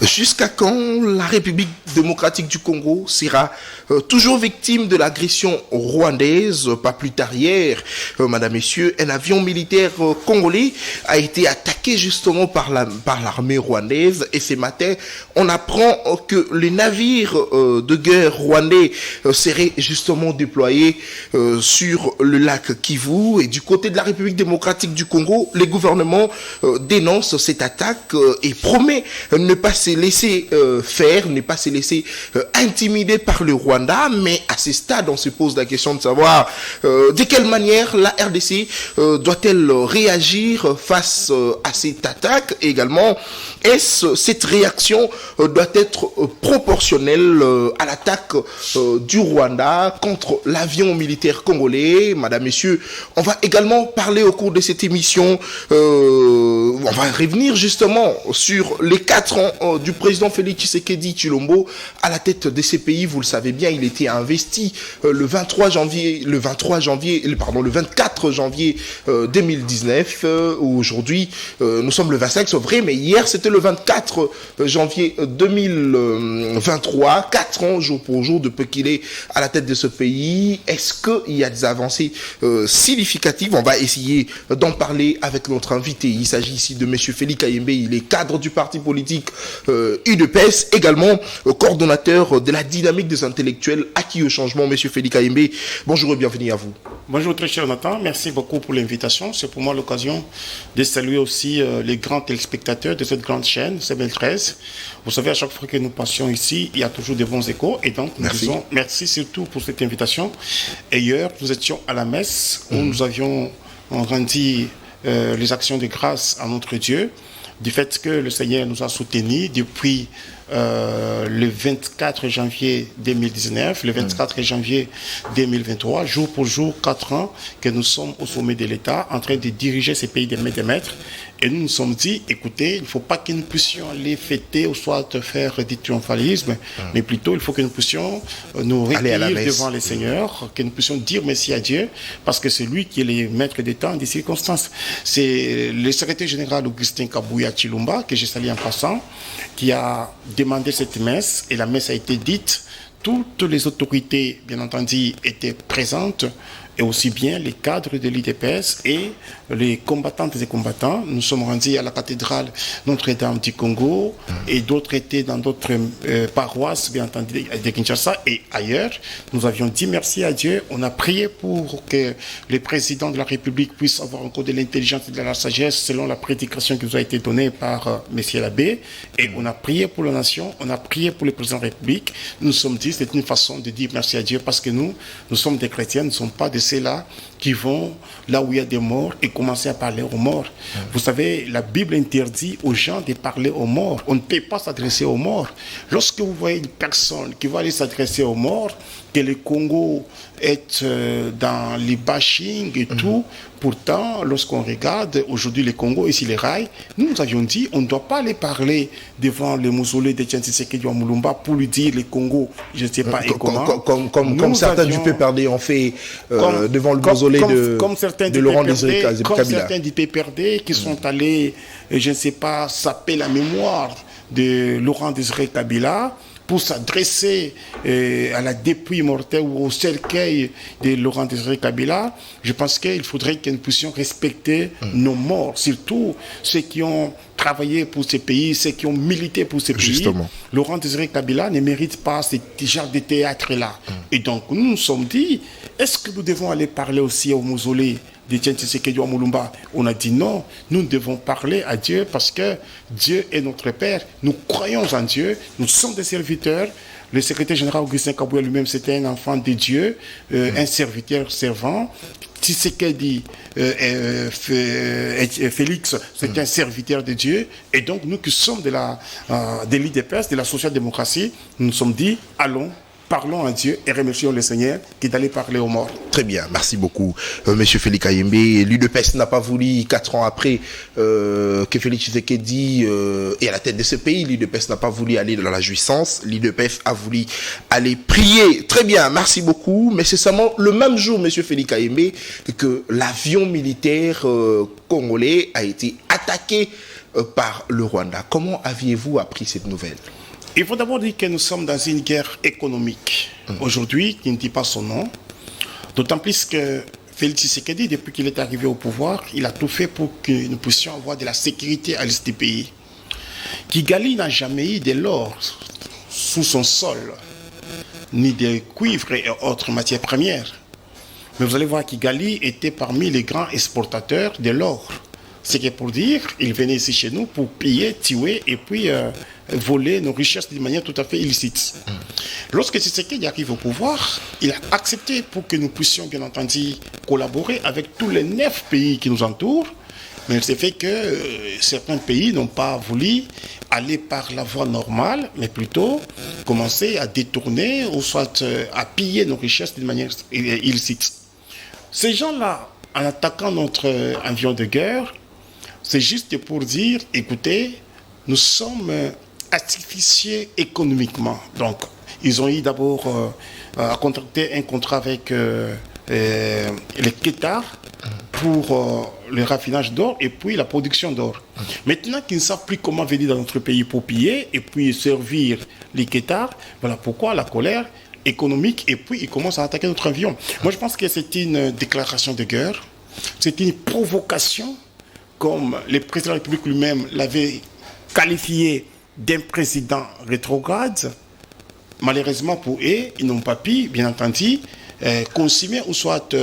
Jusqu'à quand la République démocratique du Congo sera toujours victime de l'agression rwandaise? Pas plus tard hier, madame, messieurs, un avion militaire congolais a été attaqué justement par l'armée rwandaise, et ce matin, on apprend que les navires de guerre rwandais seraient justement déployés sur le lac Kivu. Et du côté de la République démocratique du Congo, les gouvernements dénoncent cette attaque et promet ne pas se laisser faire, ne pas se laisser intimider par le Rwanda. Mais à ce stade, on se pose la question de savoir de quelle manière la RDC doit-elle réagir face à cette attaque. Et également, est-ce cette réaction doit être proportionnelle à l'attaque du Rwanda contre l'avion militaire congolais? Madame, messieurs, on va également parler au cours de cette émission, on va revenir justement sur les 4 ans du président Félix Tshisekedi Tshilombo à la tête de ces pays. Vous le savez bien, il était investi le 24 janvier 2019. Aujourd'hui, nous sommes le 25, c'est vrai, mais hier c'était le 24 janvier 2023, 4 ans jour pour jour depuis qu'il est à la tête de ce pays. Est-ce qu'il y a des avancées significatives? On va essayer d'en parler avec notre invité. Il s'agit ici de M. Félix Kayembe, il est cadre du parti politique UDPS, également coordonnateur de la dynamique des intellectuels acquis au changement. M. Félix Kayembe, bonjour et bienvenue à vous. Bonjour très cher Nathan, merci beaucoup pour l'invitation. C'est pour moi l'occasion de saluer aussi les grands téléspectateurs de cette grande chaîne, CBL13. Vous savez, à chaque fois que nous passions ici, il y a toujours des bons échos. Et donc, nous disons merci surtout pour cette invitation. Et hier, nous étions à la messe où nous avions rendu les actions de grâce à notre Dieu, du fait que le Seigneur nous a soutenus depuis le 24 janvier 2019, le 24 janvier 2023, jour pour jour, 4 ans que nous sommes au sommet de l'État, en train de diriger ces pays des maîtres. Et nous nous sommes dit, écoutez, il ne faut pas que nous puissions aller fêter ou soit faire du triomphalisme, mais plutôt il faut que nous puissions nous recueillir devant les seigneurs, que nous puissions dire merci à Dieu, parce que c'est lui qui est le maître des temps, des circonstances. C'est le secrétaire général Augustin Kabuya Tshilomba, que je salue en passant, qui a demandé cette messe, et la messe a été dite. Toutes les autorités, bien entendu, étaient présentes, et aussi bien les cadres de l'IDPS et les combattantes et combattants. Nous sommes rendus à la cathédrale Notre-Dame du Congo et d'autres étaient dans d'autres paroisses, bien entendu, de Kinshasa et ailleurs. Nous avions dit merci à Dieu. On a prié pour que le président de la République puisse avoir encore de l'intelligence et de la sagesse selon la prédication qui nous a été donnée par Messieurs l'abbé. Et on a prié pour la nation, on a prié pour le président de la République. Nous nous sommes dit c'est une façon de dire merci à Dieu parce que nous sommes des chrétiens, nous ne sommes pas des ceux-là qui vont là où il y a des morts et commencer à parler aux morts. Vous savez, la Bible interdit aux gens de parler aux morts. On ne peut pas s'adresser aux morts. Lorsque vous voyez une personne qui va aller s'adresser aux morts, que le Congo est dans les bashing et tout, pourtant, lorsqu'on regarde aujourd'hui le Congo, ici les rails, nous avions dit on ne doit pas aller parler devant le mausolée de Etienne Tshisekedi Mulumba pour lui dire le Congo, je ne sais pas et comment. Comme certains du PPRD ont fait devant le mausolée de Laurent Désiré Kabila. Comme certains du PPRD qui sont allés, je ne sais pas, saper la mémoire de Laurent Désiré Kabila pour s'adresser à la dépouille mortelle ou au cercueil de Laurent Désiré Kabila. Je pense qu'il faudrait que nous puissions respecter nos morts, surtout ceux qui ont travaillé pour ces pays, ceux qui ont milité pour ces pays. Justement. Laurent Désiré Kabila ne mérite pas ce genre de théâtre-là. Et donc, nous nous sommes dit, est-ce que nous devons aller parler aussi au mausolée d'Etienne Tshisekedi Mulumba? On a dit non, nous devons parler à Dieu parce que Dieu est notre Père. Nous croyons en Dieu, nous sommes des serviteurs. Le secrétaire général Augustin Kabuya lui-même, c'était un enfant de Dieu, un serviteur servant. Tshisekedi Félix, c'est un serviteur de Dieu. Et donc, nous qui sommes de l'IDPS, de la social-démocratie, nous nous sommes dit, allons, parlons à Dieu et remercions le Seigneur qui est d'aller parler aux morts. Très bien, merci beaucoup, Monsieur Félix Kayembe. L'UDPS n'a pas voulu, 4 ans après que Félix Tshisekedi est à la tête de ce pays, l'UDPS n'a pas voulu aller dans la jouissance, l'UDPS a voulu aller prier. Très bien, merci beaucoup, mais c'est seulement le même jour, Monsieur Félix Kayembe, que l'avion militaire congolais a été attaqué par le Rwanda. Comment aviez-vous appris cette nouvelle? Il faut d'abord dire que nous sommes dans une guerre économique aujourd'hui qui ne dit pas son nom. D'autant plus que Félix Tshisekedi, depuis qu'il est arrivé au pouvoir, il a tout fait pour que nous puissions avoir de la sécurité à l'est du pays. Kigali n'a jamais eu de l'or sous son sol, ni de cuivre et autres matières premières. Mais vous allez voir, Kigali était parmi les grands exportateurs de l'or. C'est que pour dire, il venait ici chez nous pour piller, tuer et puis voler nos richesses d'une manière tout à fait illicite. Lorsque Tshisekedi arrive au pouvoir, il a accepté pour que nous puissions bien entendu collaborer avec tous les 9 pays qui nous entourent. Mais il s'est fait que certains pays n'ont pas voulu aller par la voie normale, mais plutôt commencer à détourner ou soit à piller nos richesses d'une manière illicite. Ces gens-là, en attaquant notre avion de guerre, c'est juste pour dire, écoutez, nous sommes asphyxiés économiquement. Donc, ils ont eu d'abord à contracter un contrat avec les Qatar pour le raffinage d'or et puis la production d'or. Maintenant qu'ils ne savent plus comment venir dans notre pays pour piller et puis servir les Qatar, voilà pourquoi la colère économique et puis ils commencent à attaquer notre avion. Moi, je pense que c'est une déclaration de guerre, c'est une provocation, comme le président de la République lui-même l'avait qualifié d'un président rétrograde. Malheureusement pour eux, ils n'ont pas pu, bien entendu, consommer ou soit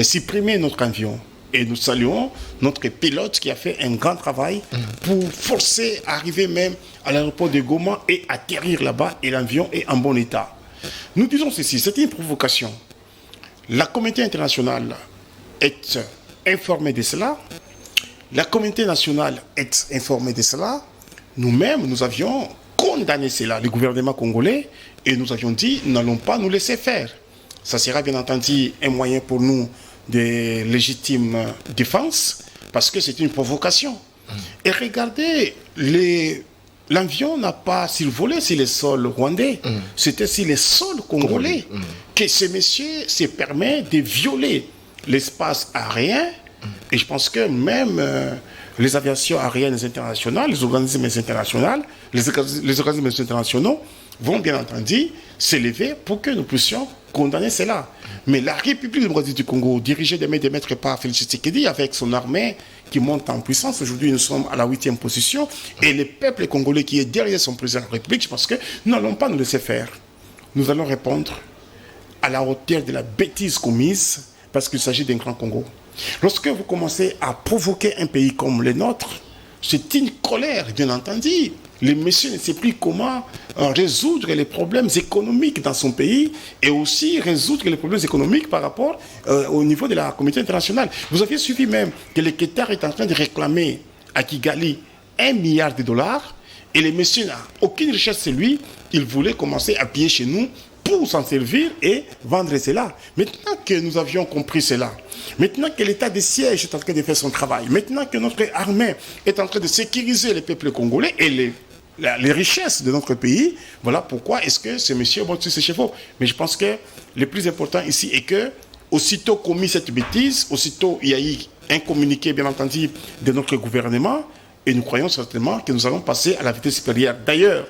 supprimer notre avion. Et nous saluons notre pilote qui a fait un grand travail pour forcer à arriver même à l'aéroport de Goma et atterrir là-bas et l'avion est en bon état. Nous disons ceci, c'est une provocation. La communauté internationale est informée de cela. La communauté nationale est informée de cela. Nous-mêmes, nous avions condamné cela, le gouvernement congolais, et nous avions dit, nous n'allons pas nous laisser faire. Ça sera bien entendu un moyen pour nous de légitime défense, parce que c'est une provocation. Et regardez, l'avion n'a pas survolé sur les sols rwandais, c'était sur les sols congolais que ce monsieur se permet de violer l'espace aérien. Et je pense que même les aviations aériennes internationales, les organismes internationaux, les organismes internationaux vont bien entendu s'élever pour que nous puissions condamner cela. Mais la République démocratique du Congo, dirigée de maître par Félix Tshisekedi, avec son armée qui monte en puissance, aujourd'hui nous sommes à la 8e position, et le peuple congolais qui est derrière son président de la République, je pense que nous n'allons pas nous laisser faire. Nous allons répondre à la hauteur de la bêtise commise, parce qu'il s'agit d'un grand Congo. Lorsque vous commencez à provoquer un pays comme le nôtre, c'est une colère, bien entendu. Le monsieur ne sait plus comment résoudre les problèmes économiques dans son pays et aussi résoudre les problèmes économiques par rapport au niveau de la communauté internationale. Vous aviez suivi même que le Qatar est en train de réclamer à Kigali 1 milliard de dollars et le monsieur n'a aucune richesse chez lui. Il voulait commencer à piller chez nous pour s'en servir et vendre cela. Maintenant que nous avions compris cela, maintenant que l'état de siège est en train de faire son travail, maintenant que notre armée est en train de sécuriser les peuples congolais et les richesses de notre pays, voilà pourquoi est-ce que ce monsieur monte sur ses chevaux. Mais je pense que le plus important ici est que, aussitôt commis cette bêtise, aussitôt il y a eu un communiqué, bien entendu, de notre gouvernement, et nous croyons certainement que nous allons passer à la vitesse supérieure. D'ailleurs,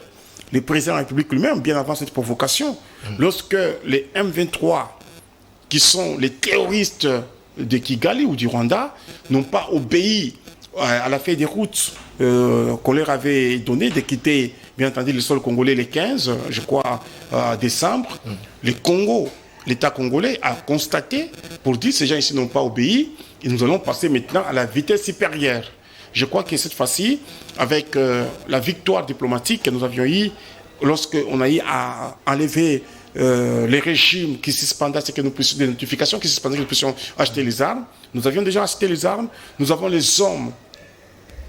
le président de la République lui-même, bien avant cette provocation, lorsque les M23, qui sont les terroristes de Kigali ou du Rwanda, n'ont pas obéi à la feuille de route qu'on leur avait donnée de quitter, bien entendu, le sol congolais le 15, je crois, décembre, le Congo, l'État congolais a constaté pour dire que ces gens ici n'ont pas obéi et nous allons passer maintenant à la vitesse supérieure. Je crois que cette fois-ci, avec la victoire diplomatique que nous avions eue, lorsqu'on a eu à enlever les régimes qui suspendaient, c'est que nous puissions, des notifications qui suspendaient, que nous puissions acheter les armes. Nous avions déjà acheté les armes. Nous avons les hommes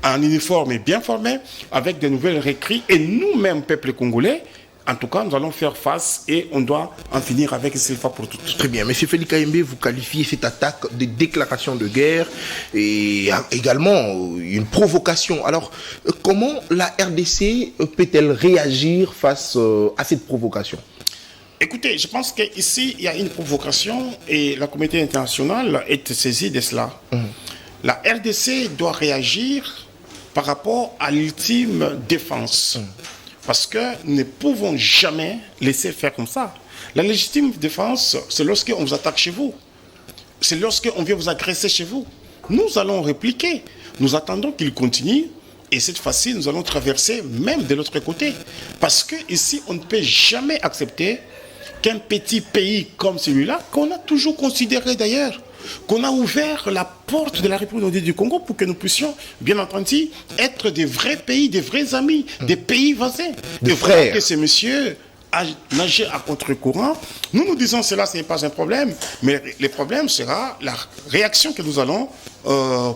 en uniforme et bien formés, avec de nouvelles recrues. Et nous-mêmes, peuple congolais, en tout cas, nous allons faire face et on doit en finir avec cette fois pour toutes. Très bien. Monsieur Félix Kayembe, vous qualifiez cette attaque de déclaration de guerre et également une provocation. Alors, comment la RDC peut-elle réagir face à cette provocation? Écoutez, je pense qu'ici, il y a une provocation et la communauté internationale est saisie de cela. La RDC doit réagir par rapport à l'ultime défense. Parce que nous ne pouvons jamais laisser faire comme ça. La légitime défense, c'est lorsqu'on vous attaque chez vous. C'est lorsqu'on vient vous agresser chez vous. Nous allons répliquer. Nous attendons qu'il continue. Et cette fois-ci, nous allons traverser même de l'autre côté. Parce que ici, on ne peut jamais accepter qu'un petit pays comme celui-là, qu'on a toujours considéré d'ailleurs, qu'on a ouvert la porte de la République du Congo pour que nous puissions, bien entendu, être des vrais pays, des vrais amis, des pays voisins. Des frères. Que ces messieurs a nagé à contre-courant. Nous disons cela, ce n'est pas un problème, mais le problème sera la réaction que nous allons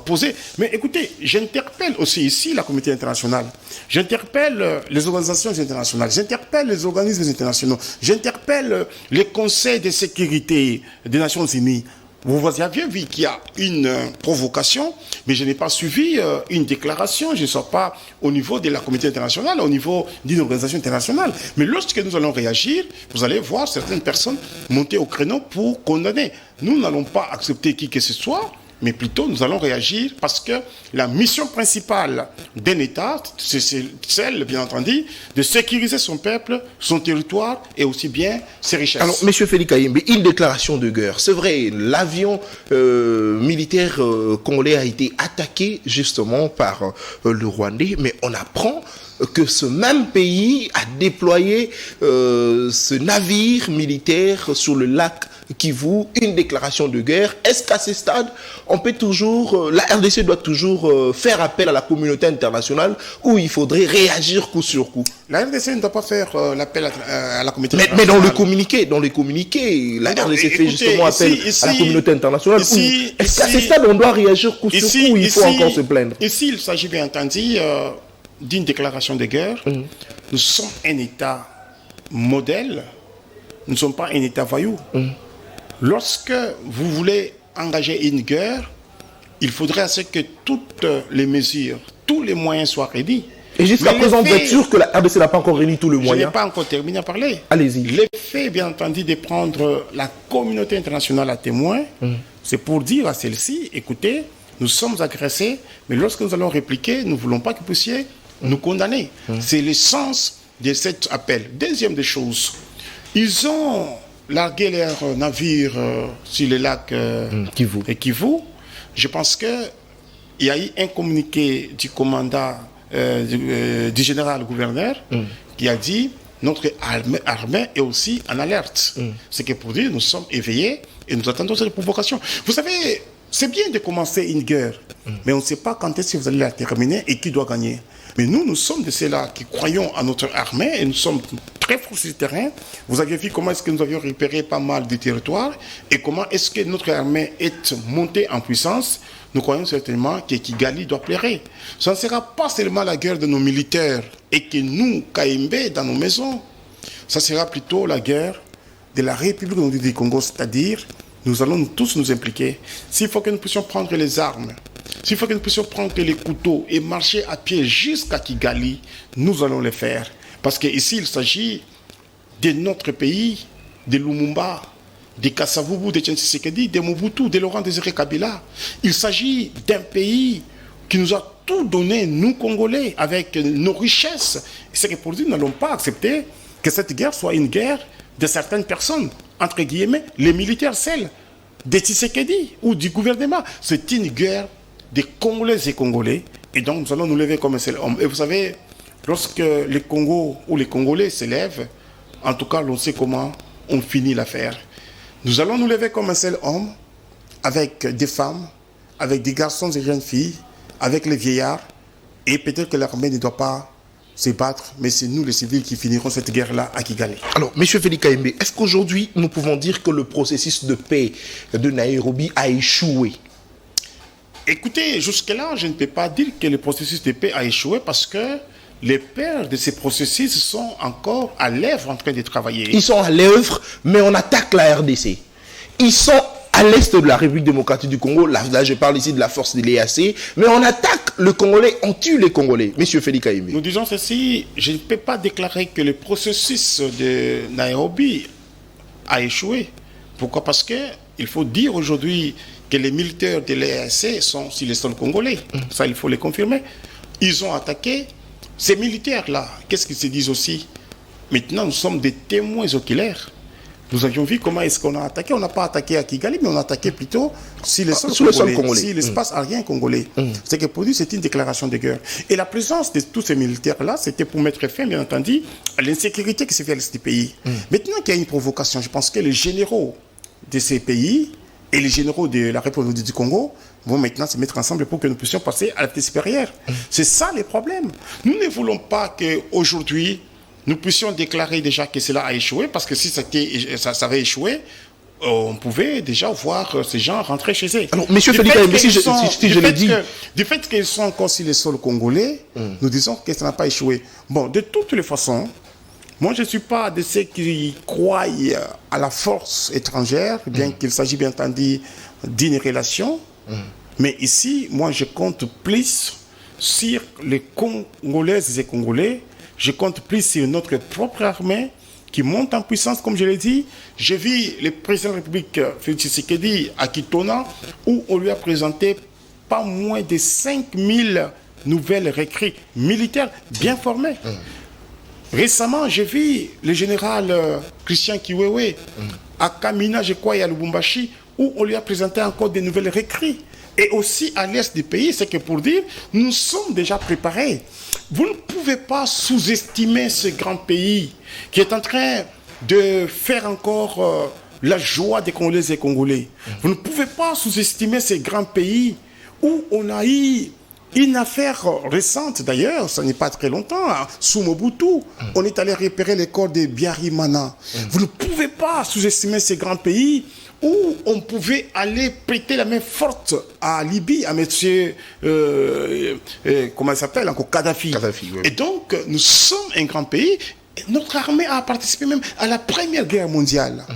poser. Mais écoutez, j'interpelle aussi ici la communauté internationale, j'interpelle les organisations internationales, j'interpelle les organismes internationaux, j'interpelle les conseils de sécurité des Nations Unies. Vous avez vu qu'il y a une provocation, mais je n'ai pas suivi une déclaration, je ne sors pas au niveau de la communauté internationale, au niveau d'une organisation internationale. Mais lorsque nous allons réagir, vous allez voir certaines personnes monter au créneau pour condamner. Nous n'allons pas accepter qui que ce soit, mais plutôt nous allons réagir parce que la mission principale d'un État, c'est celle, bien entendu, de sécuriser son peuple, son territoire et aussi bien ses richesses. Alors, M. Félix Kayembe, une déclaration de guerre. C'est vrai, l'avion militaire congolais a été attaqué justement par le Rwandais, mais on apprend que ce même pays a déployé ce navire militaire sur le lac Kivu, une déclaration de guerre. Est-ce qu'à ce stade, on peut toujours, la RDC doit toujours faire appel à la communauté internationale ou il faudrait réagir coup sur coup? La RDC ne doit pas faire l'appel à la communauté internationale. Mais dans le communiqué, la RDC fait justement appel à la communauté internationale. Est-ce qu'à ce stade, on doit réagir coup sur coup ou il faut encore se plaindre? Ici, il s'agit bien entendu d'une déclaration de guerre. Nous sommes un État modèle. Nous ne sommes pas un État voyou. Lorsque vous voulez engager une guerre, il faudrait à ce que toutes les mesures, tous les moyens soient réunis. Et jusqu'à présent, vous êtes sûr que la RDC n'a pas encore réuni tous les moyens? Je n'ai pas encore terminé à parler. Allez-y. L'effet, bien entendu, de prendre la communauté internationale à témoin, c'est pour dire à celle-ci, écoutez, nous sommes agressés, mais lorsque nous allons répliquer, nous ne voulons pas que vous puissiez nous condamner. C'est le sens de cet appel. Deuxième des choses, ils ont largué leurs navires sur le lac Kivu. Je pense qu'il y a eu un communiqué du commandant, du général-gouverneur, qui a dit notre armée est aussi en alerte. C'est que pour dire nous sommes éveillés et nous attendons cette provocation. Vous savez, c'est bien de commencer une guerre, mais on ne sait pas quand est-ce que vous allez la terminer et qui doit gagner. Mais nous sommes de ceux-là qui croyons à notre armée et nous sommes très forts sur le terrain. Vous avez vu comment est-ce que nous avions repéré pas mal de territoires et comment est-ce que notre armée est montée en puissance. Nous croyons certainement que Kigali doit plaire. Ce ne sera pas seulement la guerre de nos militaires et que nous, Kayembe, dans nos maisons. Ça sera plutôt la guerre de la République du Congo, c'est-à-dire nous allons tous nous impliquer. S'il faut que nous puissions prendre les armes, s'il faut que nous puissions prendre les couteaux et marcher à pied jusqu'à Kigali, nous allons le faire. Parce qu'ici, il s'agit de notre pays, de Lumumba, de Kasavubu, de Tshisekedi, de Mobutu, de Laurent Désiré Kabila. Il s'agit d'un pays qui nous a tout donné, nous Congolais, avec nos richesses. C'est que pour dire, nous n'allons pas accepter que cette guerre soit une guerre de certaines personnes, entre guillemets, les militaires, celles de Tshisekedi ou du gouvernement. C'est une guerre des Congolais et Congolais, et donc nous allons nous lever comme un seul homme. Et vous savez, lorsque le Congo ou les Congolais se lèvent, en tout cas, l'on sait comment on finit l'affaire. Nous allons nous lever comme un seul homme, avec des femmes, avec des garçons et jeunes filles, avec les vieillards, et peut-être que l'armée ne doit pas se battre, mais c'est nous les civils qui finirons cette guerre-là à Kigali. Alors, M. Félix Kayembe, est-ce qu'aujourd'hui, nous pouvons dire que le processus de paix de Nairobi a échoué? Écoutez, jusque-là, je ne peux pas dire que le processus de paix a échoué parce que les pères de ces processus sont encore à l'œuvre en train de travailler. Ils sont à l'œuvre, mais on attaque la RDC. Ils sont à l'est de la République démocratique du Congo. Là, je parle ici de la force de l'EAC, mais on attaque le Congolais, on tue les Congolais. M. Félix Kayembe. Nous disons ceci, je ne peux pas déclarer que le processus de Nairobi a échoué. Pourquoi? Parce qu'il faut dire aujourd'hui que les militaires de l'EAC sont sur les sols congolais. Ça, il faut les confirmer. ils ont attaqué ces militaires-là. Qu'est-ce qu'ils se disent aussi? Maintenant, nous sommes des témoins oculaires. Nous avions vu comment est-ce qu'on a attaqué. On n'a pas attaqué à Kigali, mais on a attaqué plutôt sur le sol congolais, sur l'espace aérien congolais. C'est que pour lui, c'est une déclaration de guerre. Et la présence de tous ces militaires-là, c'était pour mettre fin, bien entendu, à l'insécurité qui se fait à l'est du pays. Maintenant qu'il y a une provocation, je pense que les généraux de ces pays et les généraux de la République du Congo vont maintenant se mettre ensemble pour que nous puissions passer à la vitesse supérieure. C'est ça les problèmes. Nous ne voulons pas qu'aujourd'hui, nous puissions déclarer déjà que cela a échoué, parce que si ça avait échoué, on pouvait déjà voir ces gens rentrer chez eux. Alors, M. Félix Kayembe, si je l'ai dit... Du fait qu'ils sont encore sur le sol congolais, nous disons que ça n'a pas échoué. Bon, de toutes les façons, moi je ne suis pas de ceux qui croient à la force étrangère, bien qu'il s'agisse bien entendu d'une relation. Mais ici, moi je compte plus sur les Congolaises et Congolais. Je compte plus sur notre propre armée qui monte en puissance, comme je l'ai dit. J'ai vu le président de la République, Félix Tshisekedi, à Kitona, où on lui a présenté pas moins de 5000 nouvelles recrues militaires bien formées. Récemment, j'ai vu le général Christian Kiwewe à Kamina, je crois, et à Lubumbashi, où on lui a présenté encore des nouvelles recrues. Et aussi à l'est du pays, c'est que pour dire, nous sommes déjà préparés. Vous ne pouvez pas sous-estimer ce grand pays qui est en train de faire encore la joie des Congolais et Congolais. Vous ne pouvez pas sous-estimer ce grand pays où on a eu une affaire récente, d'ailleurs, ça n'est pas très longtemps, hein, sous Mobutu, on est allé repérer les corps de Biarimana. Vous ne pouvez pas sous-estimer ce grand pays où on pouvait aller prêter la main forte à Libye, à monsieur, comment il s'appelle encore, Kadhafi. Oui. Et donc, nous sommes un grand pays. Et notre armée a participé même à la Première Guerre mondiale.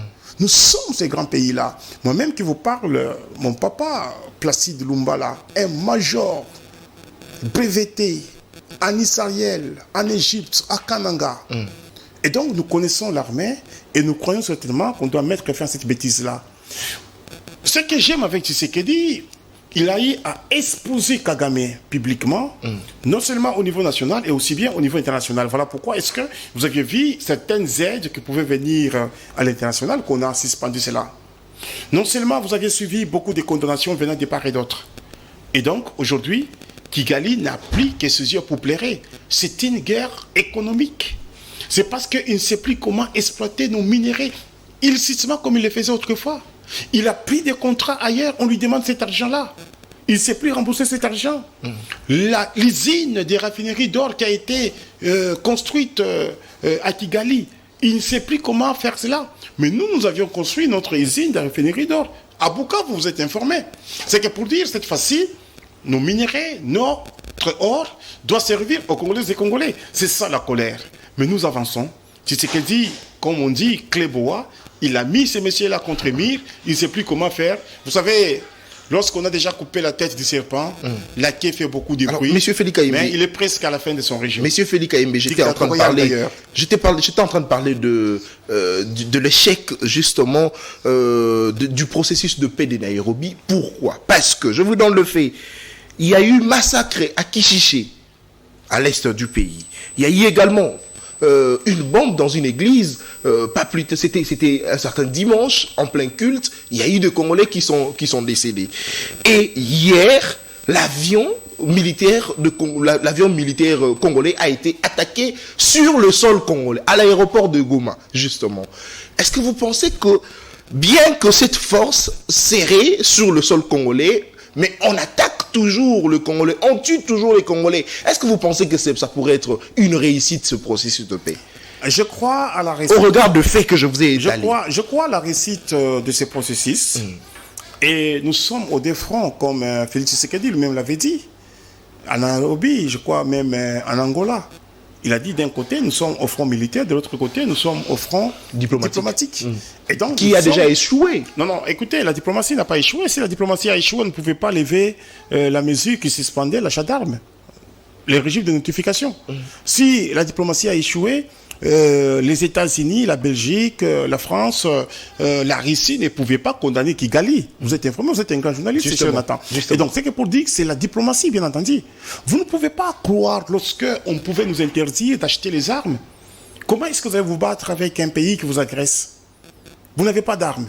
Nous sommes ces grands pays-là. Moi-même qui vous parle, mon papa, Placide Lumbala, un major breveté en Israël, en Égypte, à Kananga. Et donc, nous connaissons l'armée et nous croyons certainement qu'on doit mettre fin à cette bêtise-là. Ce que j'aime avec Tshisekedi, il a eu à exposer Kagame publiquement, non seulement au niveau national et aussi bien au niveau international. Voilà pourquoi est-ce que vous aviez vu certaines aides qui pouvaient venir à l'international, qu'on a suspendu cela. Non seulement vous aviez suivi beaucoup de condamnations venant de part et d'autre. Et donc, aujourd'hui, Kigali n'a plus que ses yeux pour plairer. C'est une guerre économique. C'est parce qu'il ne sait plus comment exploiter nos minéraux illicitement comme il le faisait autrefois. Il a pris des contrats ailleurs, on lui demande cet argent-là. Il ne sait plus rembourser cet argent. L'usine des raffineries d'or qui a été construite à Kigali, il ne sait plus comment faire cela. Mais nous avions construit notre usine de raffinerie d'or. À Bukavu, vous êtes informés. C'est que pour dire, cette fois-ci, nos minéraux, notre or, doit servir aux Congolais et Congolais. C'est ça la colère. Mais nous avançons. C'est ce que dit, comme on dit, Clébois. Il a mis ces messieurs-là contre mur. Il ne sait plus comment faire. Vous savez, lorsqu'on a déjà coupé la tête du serpent, la queue fait beaucoup de bruit. Monsieur Félix Kayembe, mais il est presque à la fin de son régime. Monsieur Félix Kayembe, j'étais en train de parler de l'échec, justement, du processus de paix de Nairobi. Pourquoi? Parce que, je vous donne le fait, il y a eu massacre à Kishiché, à l'est du pays. Il y a eu également une bombe dans une église, pas plus tard, c'était un certain dimanche, en plein culte, il y a eu des Congolais qui sont décédés. Et hier, l'avion militaire congolais a été attaqué sur le sol congolais, à l'aéroport de Goma, justement. Est-ce que vous pensez que, bien que cette force serrée sur le sol congolais, mais on attaque toujours le Congolais, on tue toujours les Congolais. Est-ce que vous pensez que ça pourrait être une réussite, ce processus de paix? Je crois à la réussite. Au regard de faits que je vous ai étalés. Je crois à la réussite de ce processus. Et nous sommes au défront, comme Félix Tshisekedi lui-même l'avait dit. En Nairobi, je crois même en Angola. Il a dit d'un côté, nous sommes au front militaire, de l'autre côté, nous sommes au front diplomatique. Et donc, qui a déjà échoué. Non, écoutez, la diplomatie n'a pas échoué. Si la diplomatie a échoué, on ne pouvait pas lever la mesure qui suspendait l'achat d'armes, les régimes de notification. Si la diplomatie a échoué, les États-Unis, la Belgique, la France, la Russie ne pouvaient pas condamner Kigali. Vous êtes informé, vous êtes un grand journaliste, M. Jonathan. Et donc, c'est que pour dire que c'est la diplomatie, bien entendu. Vous ne pouvez pas croire lorsque on pouvait nous interdire d'acheter les armes. Comment est-ce que vous allez vous battre avec un pays qui vous agresse? Vous n'avez pas d'armes.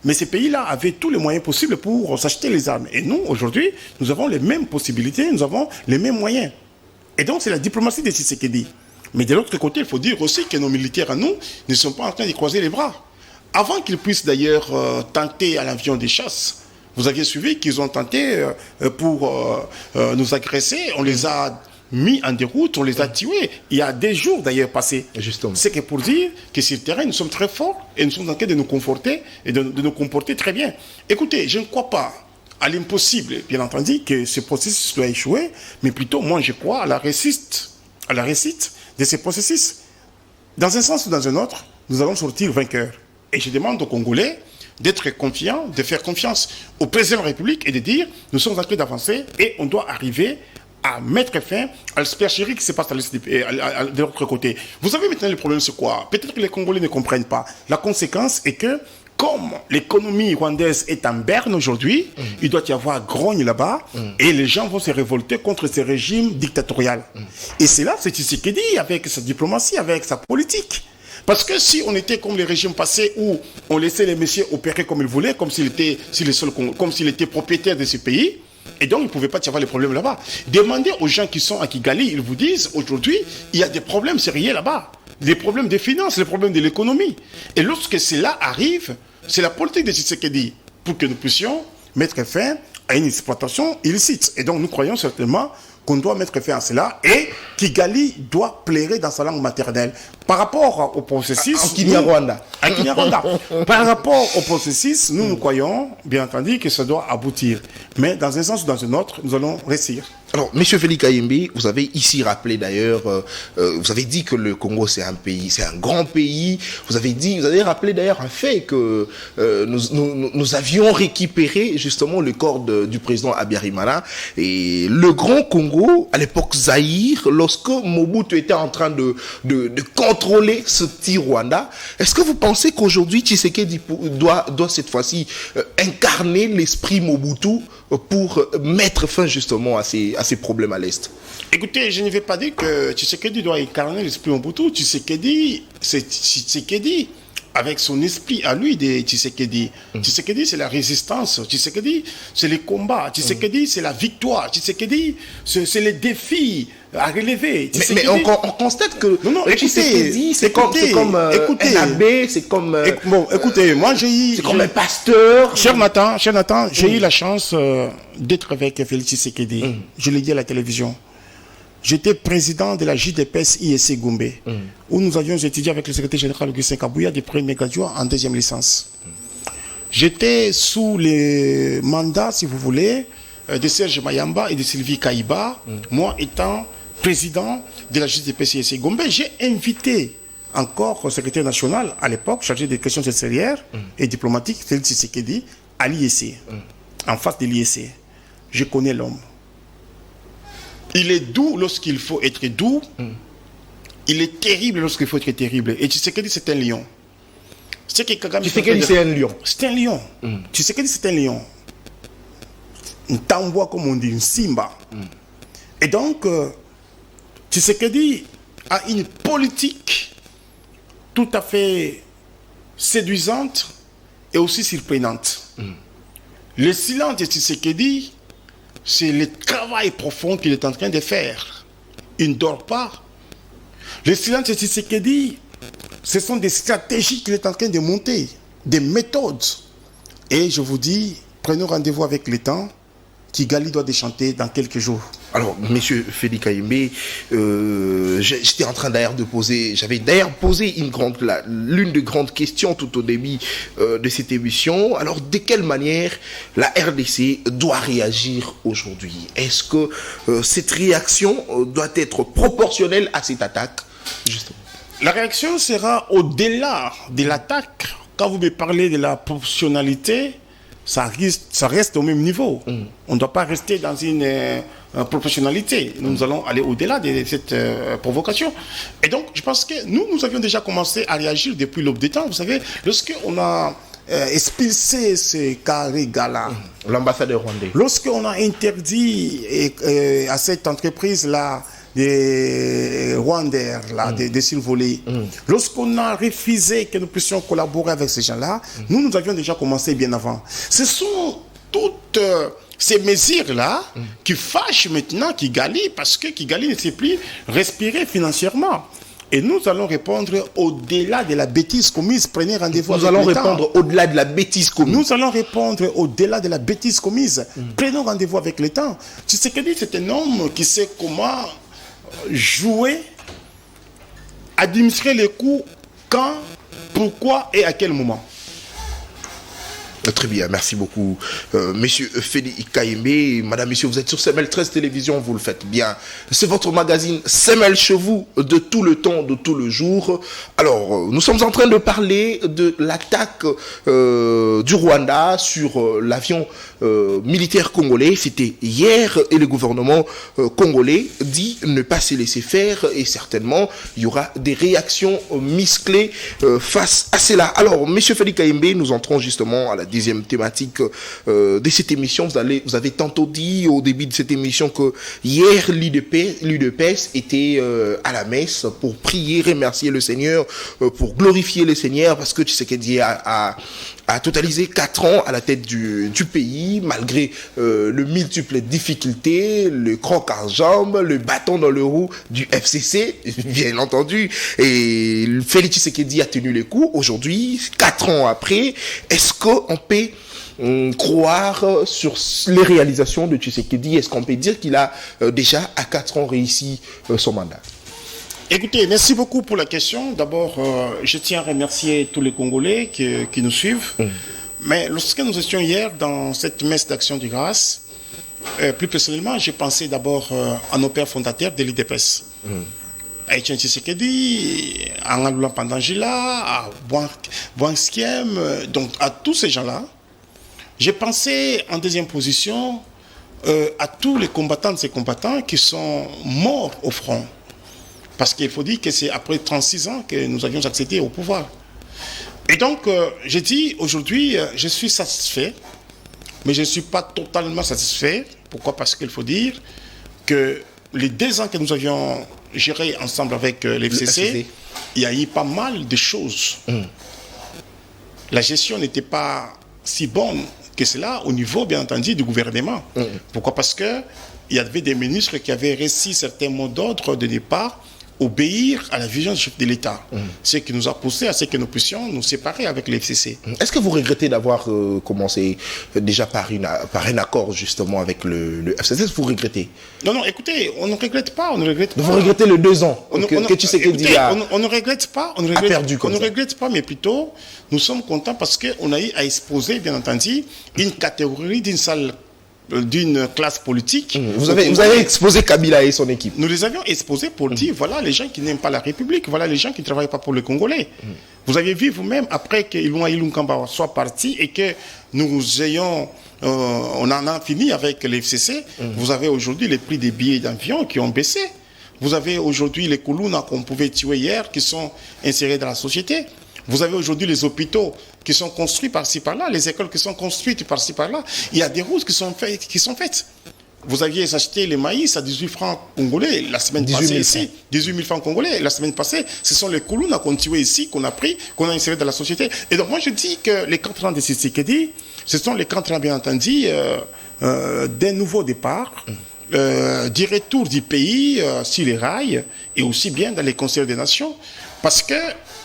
Mais ces pays-là avaient tous les moyens possibles pour s'acheter les armes. Et nous, aujourd'hui, nous avons les mêmes possibilités, nous avons les mêmes moyens. Et donc, c'est la diplomatie de Tshisekedi. Mais de l'autre côté, il faut dire aussi que nos militaires à nous ne sont pas en train de croiser les bras. Avant qu'ils puissent d'ailleurs tenter à l'avion des chasses, vous aviez suivi qu'ils ont tenté pour nous agresser, on les a mis en déroute, on les a tués. Il y a des jours d'ailleurs passés. Justement. C'est que pour dire que sur le terrain, nous sommes très forts et nous sommes en train de nous conforter et de nous comporter très bien. Écoutez, je ne crois pas à l'impossible, bien entendu, que ce processus doit échouer, mais plutôt, moi, je crois à la réussite de ces processus. Dans un sens ou dans un autre, nous allons sortir vainqueurs. Et je demande aux Congolais d'être confiants, de faire confiance au président de la République et de dire, nous sommes en train d'avancer et on doit arriver à mettre fin à l'aspergerie qui se passe de l'autre côté. Vous savez maintenant le problème c'est quoi? Peut-être que les Congolais ne comprennent pas. La conséquence est que comme l'économie rwandaise est en berne aujourd'hui, il doit y avoir grogne là-bas et les gens vont se révolter contre ce régime dictatorial. Et c'est là, c'est Tshisekedi avec sa diplomatie, avec sa politique. Parce que si on était comme les régimes passés où on laissait les messieurs opérer comme ils voulaient, comme s'il était propriétaire de ce pays, et donc il ne pouvait pas y avoir les problèmes là-bas. Demandez aux gens qui sont à Kigali, ils vous disent aujourd'hui, il y a des problèmes sérieux là-bas. Les problèmes des finances, les problèmes de l'économie. Et lorsque cela arrive, c'est la politique de Tshisekedi pour que nous puissions mettre fin à une exploitation illicite. Et donc nous croyons certainement qu'on doit mettre fin à cela et Kigali doit plairer dans sa langue maternelle. Par rapport au processus... En Kinyarwanda. Par rapport au processus, nous croyons, bien entendu, que ça doit aboutir. Mais dans un sens ou dans un autre, nous allons réussir. Alors, M. Félix Kayembe, vous avez ici rappelé d'ailleurs, vous avez dit que le Congo c'est un pays, c'est un grand pays. Vous avez rappelé d'ailleurs un fait que nous avions récupéré justement le corps du président Habyarimana et le grand Congo, à l'époque Zaïre, lorsque Mobutu était en train de contrôler ce petit Rwanda. Est-ce que vous pensez qu'aujourd'hui Tshisekedi doit cette fois-ci incarner l'esprit Mobutu pour mettre fin justement à ces problèmes à l'Est? Écoutez, je ne vais pas dire que Tshisekedi doit incarner l'esprit Mobutu. Tshisekedi, c'est Tshisekedi avec son esprit à lui de Tshisekedi. Tshisekedi, c'est la résistance. Tshisekedi, c'est les combats. Tshisekedi, c'est la victoire. Tshisekedi, c'est les défis à relever. Mais on constate que Tshisekedi, c'est comme un abbé, c'est comme... Bon, écoutez, moi j'ai eu... C'est comme un pasteur. Cher Nathan, j'ai eu la chance d'être avec Félix Tshisekedi. Je l'ai dit à la télévision. J'étais président de la JDPS IEC Gombe, où nous avions étudié avec le secrétaire général Augustin Kabouya des premiers graduats en deuxième licence. J'étais sous les mandats, si vous voulez, de Serge Mayamba et de Sylvie Kaïba, moi étant président de la JDPS IEC Gombe. J'ai invité encore le secrétaire national, à l'époque, chargé des questions extérieures et diplomatiques, Félix Tshisekedi, à l'IEC, en face de l'IEC. Je connais l'homme. Il est doux lorsqu'il faut être doux. Il est terrible lorsqu'il faut être terrible. Et Tshisekedi, c'est un lion. Tshisekedi, c'est un lion. C'est un lion. Tshisekedi, c'est un lion. Un tambour, comme on dit, un simba. Et donc, Tshisekedi a une politique tout à fait séduisante et aussi surprenante. Le silence de Tshisekedi, c'est le travail profond qu'il est en train de faire. Il ne dort pas. Le silence de Tshisekedi, ce sont des stratégies qu'il est en train de monter, des méthodes. Et je vous dis, prenons rendez-vous avec le temps. Kigali doit déchanter dans quelques jours. Alors, Monsieur Félix Kayembe, j'étais en train d'ailleurs j'avais d'ailleurs posé l'une des grandes questions tout au début de cette émission. Alors, de quelle manière la RDC doit réagir aujourd'hui? Est-ce que cette réaction doit être proportionnelle à cette attaque, justement? La réaction sera au-delà de l'attaque. Quand vous me parlez de la proportionnalité, ça reste au même niveau. On ne doit pas rester dans une professionnalité. Nous allons aller au-delà de cette provocation. Et donc, je pense que nous avions déjà commencé à réagir depuis l'aube des temps. Vous savez, lorsqu'on a expulsé ce Karigala, l'ambassadeur rwandais, lorsqu'on a interdit à cette entreprise-là des Rwandais, des survolés, lorsqu'on a refusé que nous puissions collaborer avec ces gens-là, nous avions déjà commencé bien avant. Ce sont toutes ces mesures-là qui fâchent maintenant Kigali, parce que Kigali ne sait plus respirer financièrement. Et nous allons répondre au-delà de la bêtise commise. Prenez rendez-vous avec l'État. Nous allons répondre au-delà de la bêtise commise. Nous allons répondre au-delà de la bêtise commise. Prenons rendez-vous avec l'État. Tshisekedi, c'est un homme qui sait comment jouer, administrer les coups, quand, pourquoi et à quel moment. Très bien, merci beaucoup. Monsieur Feli Kayembe, madame, monsieur, vous êtes sur Semel 13 Télévision, vous le faites bien. C'est votre magazine Semel chez vous, de tout le temps, de tout le jour. Alors, nous sommes en train de parler de l'attaque du Rwanda sur l'avion militaire congolais. C'était hier et le gouvernement congolais dit ne pas se laisser faire et certainement il y aura des réactions musclées face à cela. Alors, monsieur Feli Kayembe, nous entrons justement à la deuxième thématique de cette émission. Vous avez tantôt dit au début de cette émission que hier l'UDPS était à la messe pour prier, remercier le Seigneur, pour glorifier le Seigneur, parce que Tshisekedi a totalisé 4 ans à la tête du pays, malgré le multiple difficultés, le croc en jambe, le bâton dans le roue du FCC, bien entendu. Et Félix Tshisekedi a tenu les coups. Aujourd'hui, 4 ans après, est-ce qu'on peut croire sur les réalisations de Tshisekedi? Est-ce qu'on peut dire qu'il a déjà à 4 ans réussi son mandat? Écoutez, merci beaucoup pour la question. D'abord, je tiens à remercier tous les Congolais qui nous suivent. Mais lorsque nous étions hier dans cette messe d'action de grâce, plus personnellement, j'ai pensé d'abord à nos pères fondateurs de l'UDPS. À Etienne Tshisekedi, à Ngaloula Pandangila, à Bouanskiem, donc à tous ces gens-là. J'ai pensé en deuxième position à tous les combattants de ces combattants qui sont morts au front. Parce qu'il faut dire que c'est après 36 ans que nous avions accédé au pouvoir. Et donc, j'ai dit, aujourd'hui, je suis satisfait, mais je ne suis pas totalement satisfait. Pourquoi? Parce qu'il faut dire que les 2 ans que nous avions géré ensemble avec l'FCC, il y a eu pas mal de choses. La gestion n'était pas si bonne que cela au niveau, bien entendu, du gouvernement. Pourquoi? Parce qu'il y avait des ministres qui avaient reçu certains mots d'ordre de départ, obéir à la vision du chef de l'État. Ce qui nous a poussé à ce que nous puissions nous séparer avec le FCC. Est-ce que vous regrettez d'avoir commencé déjà par un accord justement avec le FCC? Est-ce que vous regrettez? Non, écoutez, on ne regrette pas, on ne regrette pas. Vous regrettez les 2 ans que Tshisekedi a on ne regrette pas, on ne regrette pas, mais plutôt, nous sommes contents parce qu'on a eu à exposer, bien entendu, une catégorie d'une classe politique. Vous avez exposé Kabila et son équipe. Nous les avions exposés pour dire, voilà les gens qui n'aiment pas la République, voilà les gens qui ne travaillent pas pour les Congolais. Vous avez vu vous-même, après que Ilunga Ilunkamba soit parti et que nous ayons, on en a fini avec les FCC, vous avez aujourd'hui les prix des billets d'avion qui ont baissé. Vous avez aujourd'hui les Koulouna qu'on pouvait tuer hier, qui sont insérés dans la société. Vous avez aujourd'hui les hôpitaux qui sont construits par-ci par-là, les écoles qui sont construites par-ci par-là. Il y a des routes qui sont faites. Vous aviez acheté les maïs à 18 francs congolais la semaine passée ici. 18 000 francs congolais la semaine passée. Ce sont les Koulouna qu'on tué ici, qu'on a pris, qu'on a inséré dans la société. Et donc moi je dis que les 4 ans de Tshisekedi, ce sont les 4 ans bien entendu d'un nouveau départ. Du retour du pays sur les rails et aussi bien dans les conseils des nations. Parce que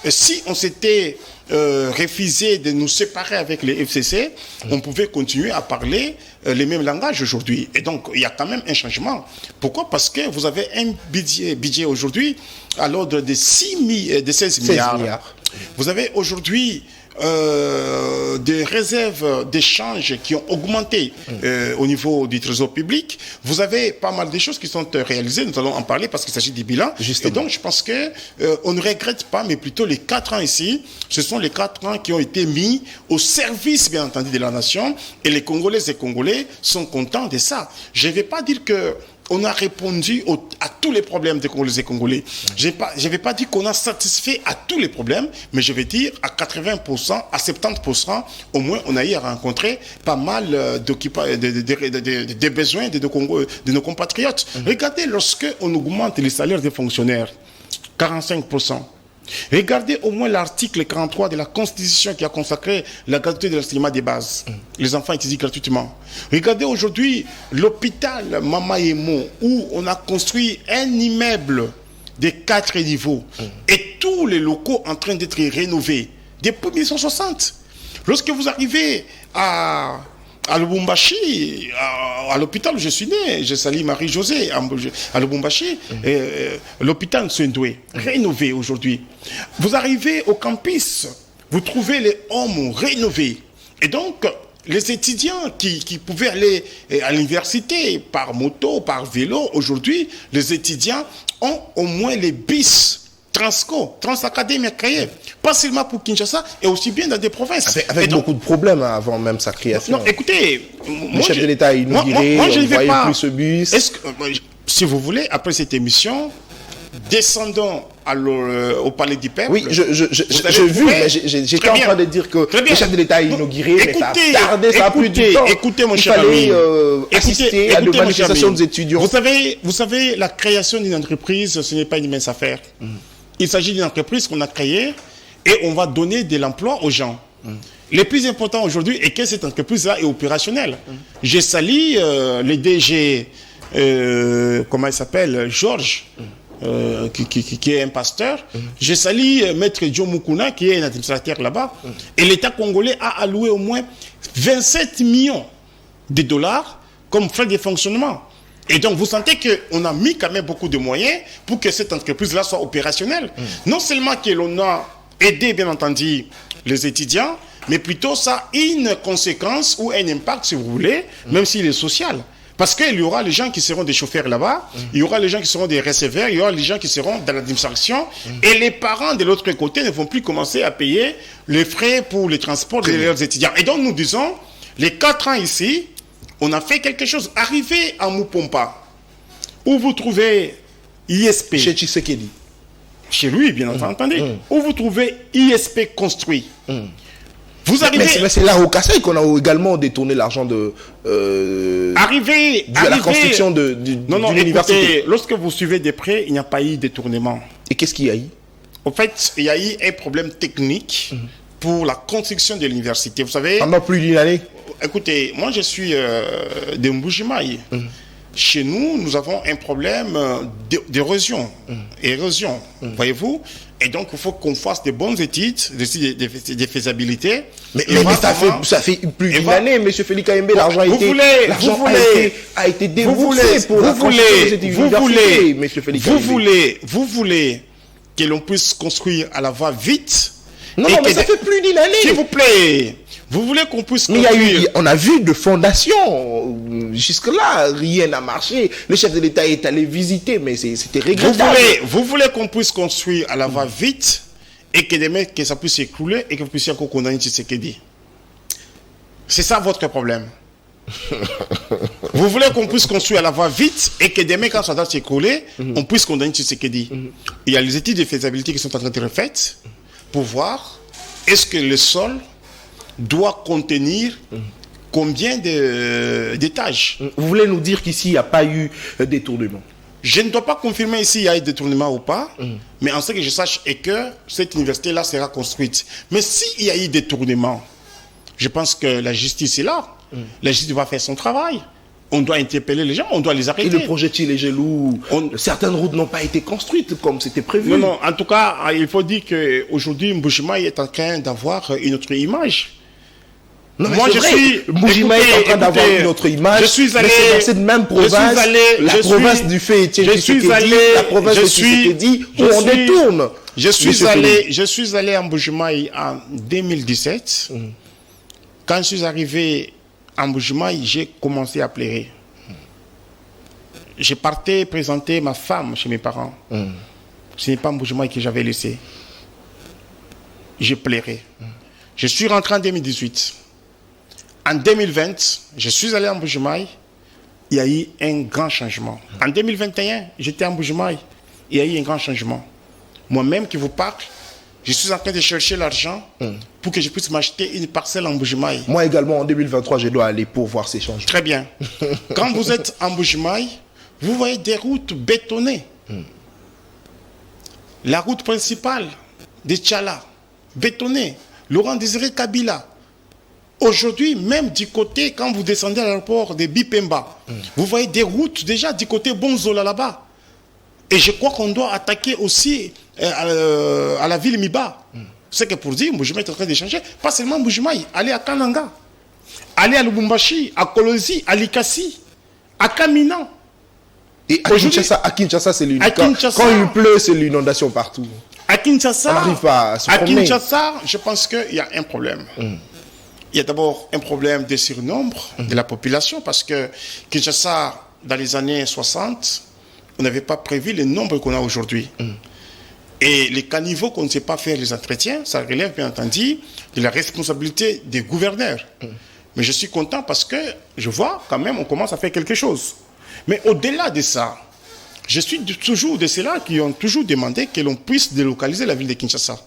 si on s'était refusé de nous séparer avec les FCC, on pouvait continuer à parler les mêmes langages aujourd'hui. Et donc, il y a quand même un changement. Pourquoi? Parce que vous avez un budget aujourd'hui à l'ordre de 16 milliards. Vous avez aujourd'hui des réserves d'échange qui ont augmenté au niveau du trésor public. Vous avez pas mal de choses qui sont réalisées, nous allons en parler parce qu'il s'agit du bilan. Justement. Et donc je pense que on ne regrette pas, mais plutôt les 4 ans ici, ce sont les 4 ans qui ont été mis au service bien entendu de la nation, et les Congolaises et Congolais sont contents de ça. Je ne vais pas dire que on a répondu à tous les problèmes des Congolais et Congolais. Je ne vais pas dire qu'on a satisfait à tous les problèmes, mais je vais dire à 80%, à 70%, au moins on a eu à rencontrer pas mal des besoins de nos compatriotes. Regardez, lorsque on augmente les salaires des fonctionnaires, 45%. Regardez au moins l'article 43 de la Constitution qui a consacré la gratuité de l'enseignement des bases. Les enfants étudient gratuitement. Regardez aujourd'hui l'hôpital Mama Emo où on a construit un immeuble de 4 niveaux et tous les locaux en train d'être rénovés depuis 1960. Lorsque vous arrivez à Lubumbashi, à l'hôpital où je suis né, je salue Marie-Josée, à Lubumbashi, l'hôpital Sendoué, rénové aujourd'hui. Vous arrivez au campus, vous trouvez les hommes rénovés. Et donc, les étudiants qui pouvaient aller à l'université par moto, par vélo, aujourd'hui, les étudiants ont au moins les bus Transacadémie créé, pas seulement pour Kinshasa, et aussi bien dans des provinces. Avec donc, beaucoup de problèmes avant même sa création. Non, écoutez, le chef de l'État a inauguré, moi, je ne vais pas. Plus ce bus. Si vous voulez, après cette émission, descendons au Palais du Peuple. Oui, j'ai vu, mais j'étais en train de dire que le chef de l'État a inauguré, mais ça a tardé, ça a pris du temps. Écoutez, mon cher ami. Il fallait assister à de manifestations des étudiants. Vous savez, la création d'une entreprise, ce n'est pas une mince affaire. Il s'agit d'une entreprise qu'on a créée et on va donner de l'emploi aux gens. Le plus important aujourd'hui est que cette entreprise-là est opérationnelle. Je salue le DG, comment il s'appelle, Georges, qui est un pasteur. Je salue Maître Joe Mukuna, qui est un administrateur là-bas. Et l'État congolais a alloué au moins 27 millions de dollars comme frais de fonctionnement. Et donc, vous sentez qu'on a mis quand même beaucoup de moyens pour que cette entreprise-là soit opérationnelle. Non seulement que l'on a aidé, bien entendu, les étudiants, mais plutôt ça a une conséquence ou un impact, si vous voulez, même s'il est social. Parce qu'il y aura les gens qui seront des chauffeurs là-bas, il y aura les gens qui seront des receveurs, il y aura les gens qui seront dans l'administration, et les parents de l'autre côté ne vont plus commencer à payer les frais pour le transport de leurs étudiants. Et donc, nous disons, les 4 ans ici, on a fait quelque chose. Arrivé à Mupompa, où vous trouvez ISP. Chez Tshisekedi. Chez lui, bien entendu. Où vous trouvez ISP construit. Vous arrivez... Mais c'est là au Kassai qu'on a également détourné l'argent de la construction d'une université. Lorsque vous suivez de près, il n'y a pas eu de détournement. Et qu'est-ce qu'il y a eu? En fait, il y a eu un problème technique pour la construction de l'université. Vous savez... Pendant plus d'une année. Écoutez, moi je suis de Mbujimaï. Chez nous, nous avons un problème d'érosion. Érosion, voyez-vous. Et donc, il faut qu'on fasse de bonnes études, des faisabilités. Mais ça fait plus d'une année, M. Félix Kayembe, l'argent a été déboursé pour la construction de cette université, M. Félix Kayembe. Vous voulez que l'on puisse construire à la va-vite. Non, mais ça fait plus d'une année. S'il vous plaît. Vous voulez qu'on puisse construire... on a vu de fondations. Jusque-là, rien n'a marché. Le chef de l'État est allé visiter, mais c'était regrettable. Vous voulez qu'on puisse construire à la va-vite et que demain, que ça puisse s'écrouler et que vous puissiez encore condamner Tshisekedi. C'est ça votre problème. Vous voulez qu'on puisse construire à la va-vite et que demain, quand ça doit s'écrouler, on puisse condamner Tshisekedi. Il y a les études de faisabilité qui sont en train d'être faites pour voir est-ce que le sol doit contenir combien d'étages. Vous voulez nous dire qu'ici, il n'y a pas eu détournement? Je ne dois pas confirmer ici il y a eu détournement ou pas, mais en ce que je sache est que cette université-là sera construite. Mais s'il y a eu détournement, je pense que la justice est là. La justice va faire son travail. On doit interpeller les gens, on doit les arrêter. Et le projet Tchilégelou, certaines routes n'ont pas été construites comme c'était prévu. Non, en tout cas, il faut dire qu'aujourd'hui, Mbujimaï est en train d'avoir une autre image. Non, moi, Mbujimaï est en train d'avoir une autre image. Je suis allé dans cette même province, la province du fait Tshisekedi, la province de Tshisekedi, où on détourne. Je suis allé à Mbujimaï en 2017. Quand je suis arrivé à Mbujimaï, j'ai commencé à pleurer. Je partais présenter ma femme chez mes parents. Ce n'est pas Mbujimaï que j'avais laissé. J'ai pleuré. Je suis rentré en 2018. En 2020, je suis allé à Mbujimaï. il y a eu un grand changement. En 2021, j'étais en Mbuji-Mayi. Il y a eu un grand changement. Moi-même qui vous parle, je suis en train de chercher l'argent pour que je puisse m'acheter une parcelle en Mbuji-Mayi. Moi également, en 2023, je dois aller pour voir ces changements. Très bien. Quand vous êtes en Mbuji-Mayi, vous voyez des routes bétonnées. La route principale de Tchala, bétonnée. Laurent Désiré Kabila. Aujourd'hui, même du côté, quand vous descendez à l'aéroport de Bipemba, vous voyez des routes déjà du côté Bonzola là-bas. Et je crois qu'on doit attaquer aussi à la ville Miba. C'est que pour dire, Mbuji-Mayi est en train de changer. Pas seulement Mbuji-Mayi, aller à Kananga, aller à Lubumbashi, à Kolosi, à Likasi, à Kamina. Et à Kinshasa, c'est l'inondation. Quand il pleut, c'est l'inondation partout. À Kinshasa, on n'arrive pas à se promener. Kinshasa, je pense qu'il y a un problème. Il y a d'abord un problème de surnombre de la population parce que Kinshasa, dans les années 60, on n'avait pas prévu le nombre qu'on a aujourd'hui. Et les caniveaux qu'on ne sait pas faire les entretiens, ça relève bien entendu de la responsabilité des gouverneurs. Mais je suis content parce que je vois quand même on commence à faire quelque chose. Mais au-delà de ça, je suis toujours de ceux-là qui ont toujours demandé que l'on puisse délocaliser la ville de Kinshasa.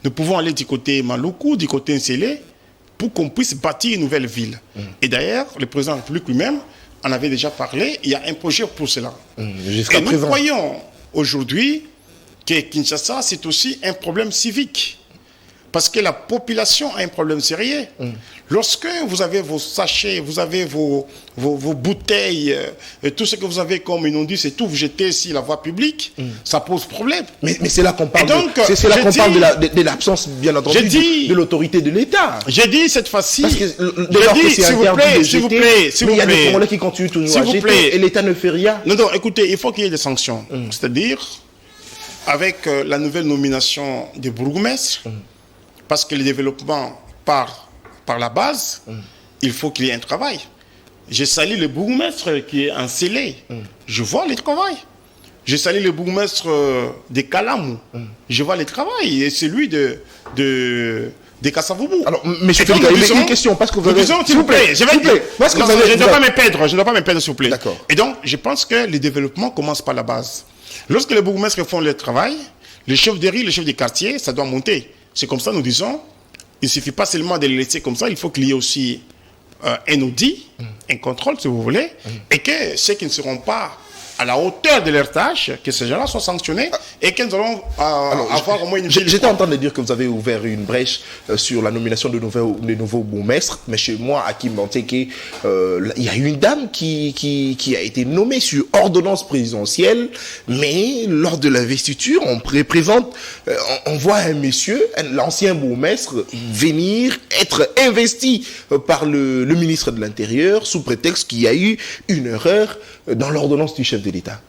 Nous pouvons aller du côté Maluku, du côté Nsele, pour qu'on puisse bâtir une nouvelle ville. Et d'ailleurs, le président de la République lui-même en avait déjà parlé, il y a un projet pour cela. Et nous croyons aujourd'hui que Kinshasa, c'est aussi un problème civique. Parce que la population a un problème sérieux. Lorsque vous avez vos sachets, vous avez vos bouteilles, tout ce que vous avez comme immondices et tout, vous jetez ici la voie publique, ça pose problème. Mais c'est là qu'on parle, de l'absence, bien entendu, de l'autorité de l'État. J'ai dit cette fois-ci, parce que s'il vous plaît, il y a des Congolais qui continuent toujours à jeter et l'État ne fait rien. Non, écoutez, il faut qu'il y ait des sanctions. C'est-à-dire, avec la nouvelle nomination des bourgmestres, parce que le développement part par la base, il faut qu'il y ait un travail. Je salue le bourgmestre qui est en Sélé. Je vois le travail. Je salue le bourgmestre de Kalamou. Je vois le travail. Et celui de Kassavubu. Alors, monsieur Félix, il y a une question. Parce que vous avez... S'il vous plaît, je ne dois pas me perdre. Je ne dois pas me perdre, s'il vous plaît. D'accord. Et donc, je pense que le développement commence par la base. Lorsque les bourgmestres font leur travail, les chefs de riz, les chefs de quartier, ça doit monter. C'est comme ça, nous disons, il ne suffit pas seulement de les laisser comme ça, il faut qu'il y ait aussi un audit, un contrôle, si vous voulez, et que ceux qui ne seront pas à la hauteur de leur tâche, que ces gens-là soient sanctionnés et que nous allons avoir au moins une... J'étais en train de dire que vous avez ouvert une brèche sur la nomination de nouveaux bourgmestres, mais chez moi, à Kimbanteke, il y a une dame qui a été nommée sur ordonnance présidentielle, mais lors de l'investiture, on voit un monsieur, l'ancien bourgmestre, venir être investi par le ministre de l'Intérieur sous prétexte qu'il y a eu une erreur dans l'ordonnance du chef de l'État.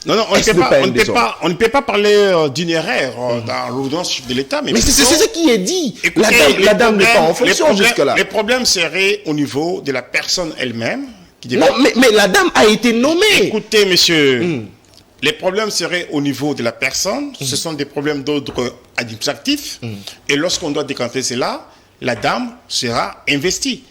Non, on ne peut pas parler d'une erreur dans l'ordonnance du chef de l'État. Mais c'est ce qui est dit. Écoutez, la dame n'est pas en fonction jusque-là. Les problèmes seraient au niveau de la personne elle-même. Non, mais la dame a été nommée. Écoutez, monsieur, les problèmes seraient au niveau de la personne. Ce sont des problèmes d'ordre administratif. Et lorsqu'on doit décanter cela, la dame sera investie.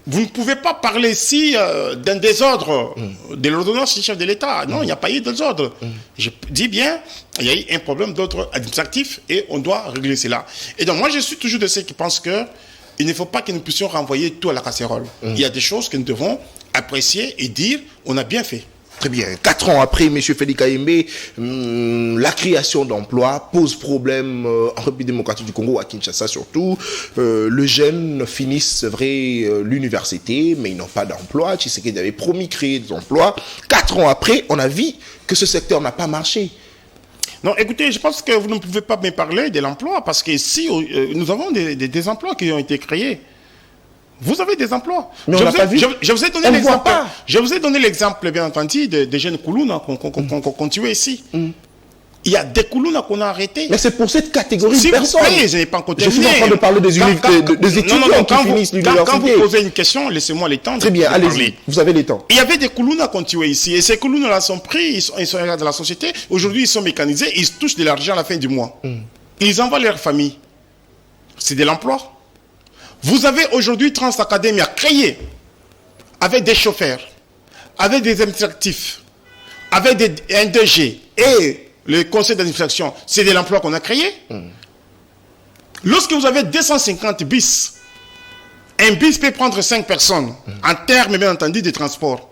Vous ne pouvez pas parler ici d'un désordre de l'ordonnance du chef de l'État. Non, il n'y a pas eu de désordre. Je dis bien, il y a eu un problème d'ordre administratif et on doit régler cela. Et donc, moi, je suis toujours de ceux qui pensent qu'il ne faut pas que nous puissions renvoyer tout à la casserole. Il y a des choses que nous devons apprécier et dire, on a bien fait. Très bien. 4 ans après, M. Félix Kayembe, la création d'emplois pose problème en République démocratique du Congo, à Kinshasa surtout. Les jeunes finissent, c'est vrai, l'université, mais ils n'ont pas d'emploi. Tshisekedi avait promis de créer des emplois. 4 ans après, on a vu que ce secteur n'a pas marché. Non, écoutez, je pense que vous ne pouvez pas me parler de l'emploi, parce qu'ici, nous avons des emplois qui ont été créés. Vous avez des emplois. Mais je vous ai donné l'exemple. Je vous ai donné l'exemple, bien entendu, des jeunes Koulouna qu'on tuait ici. Il y a des Koulouna qu'on a arrêtés. Mais c'est pour cette catégorie de personnes. Je n'ai pas encore terminé. Je suis en train de parler des étudiants qui finissent l'université. Quand vous posez une question, laissez-moi le temps. Très bien, allez-y. Vous avez le temps. Il y avait des Koulouna qu'on tuait ici. Et ces Koulouna-là sont pris, ils sont dans la société. Aujourd'hui, ils sont mécanisés. Ils touchent de l'argent à la fin du mois. Ils envoient leur famille. C'est de l'emploi. Vous avez aujourd'hui Trans Academy à créer avec des chauffeurs, avec des administratifs, avec un DG et le conseil d'administration, c'est de l'emploi qu'on a créé. Lorsque vous avez 250 bis, un bis peut prendre 5 personnes, en termes, bien entendu, de transport.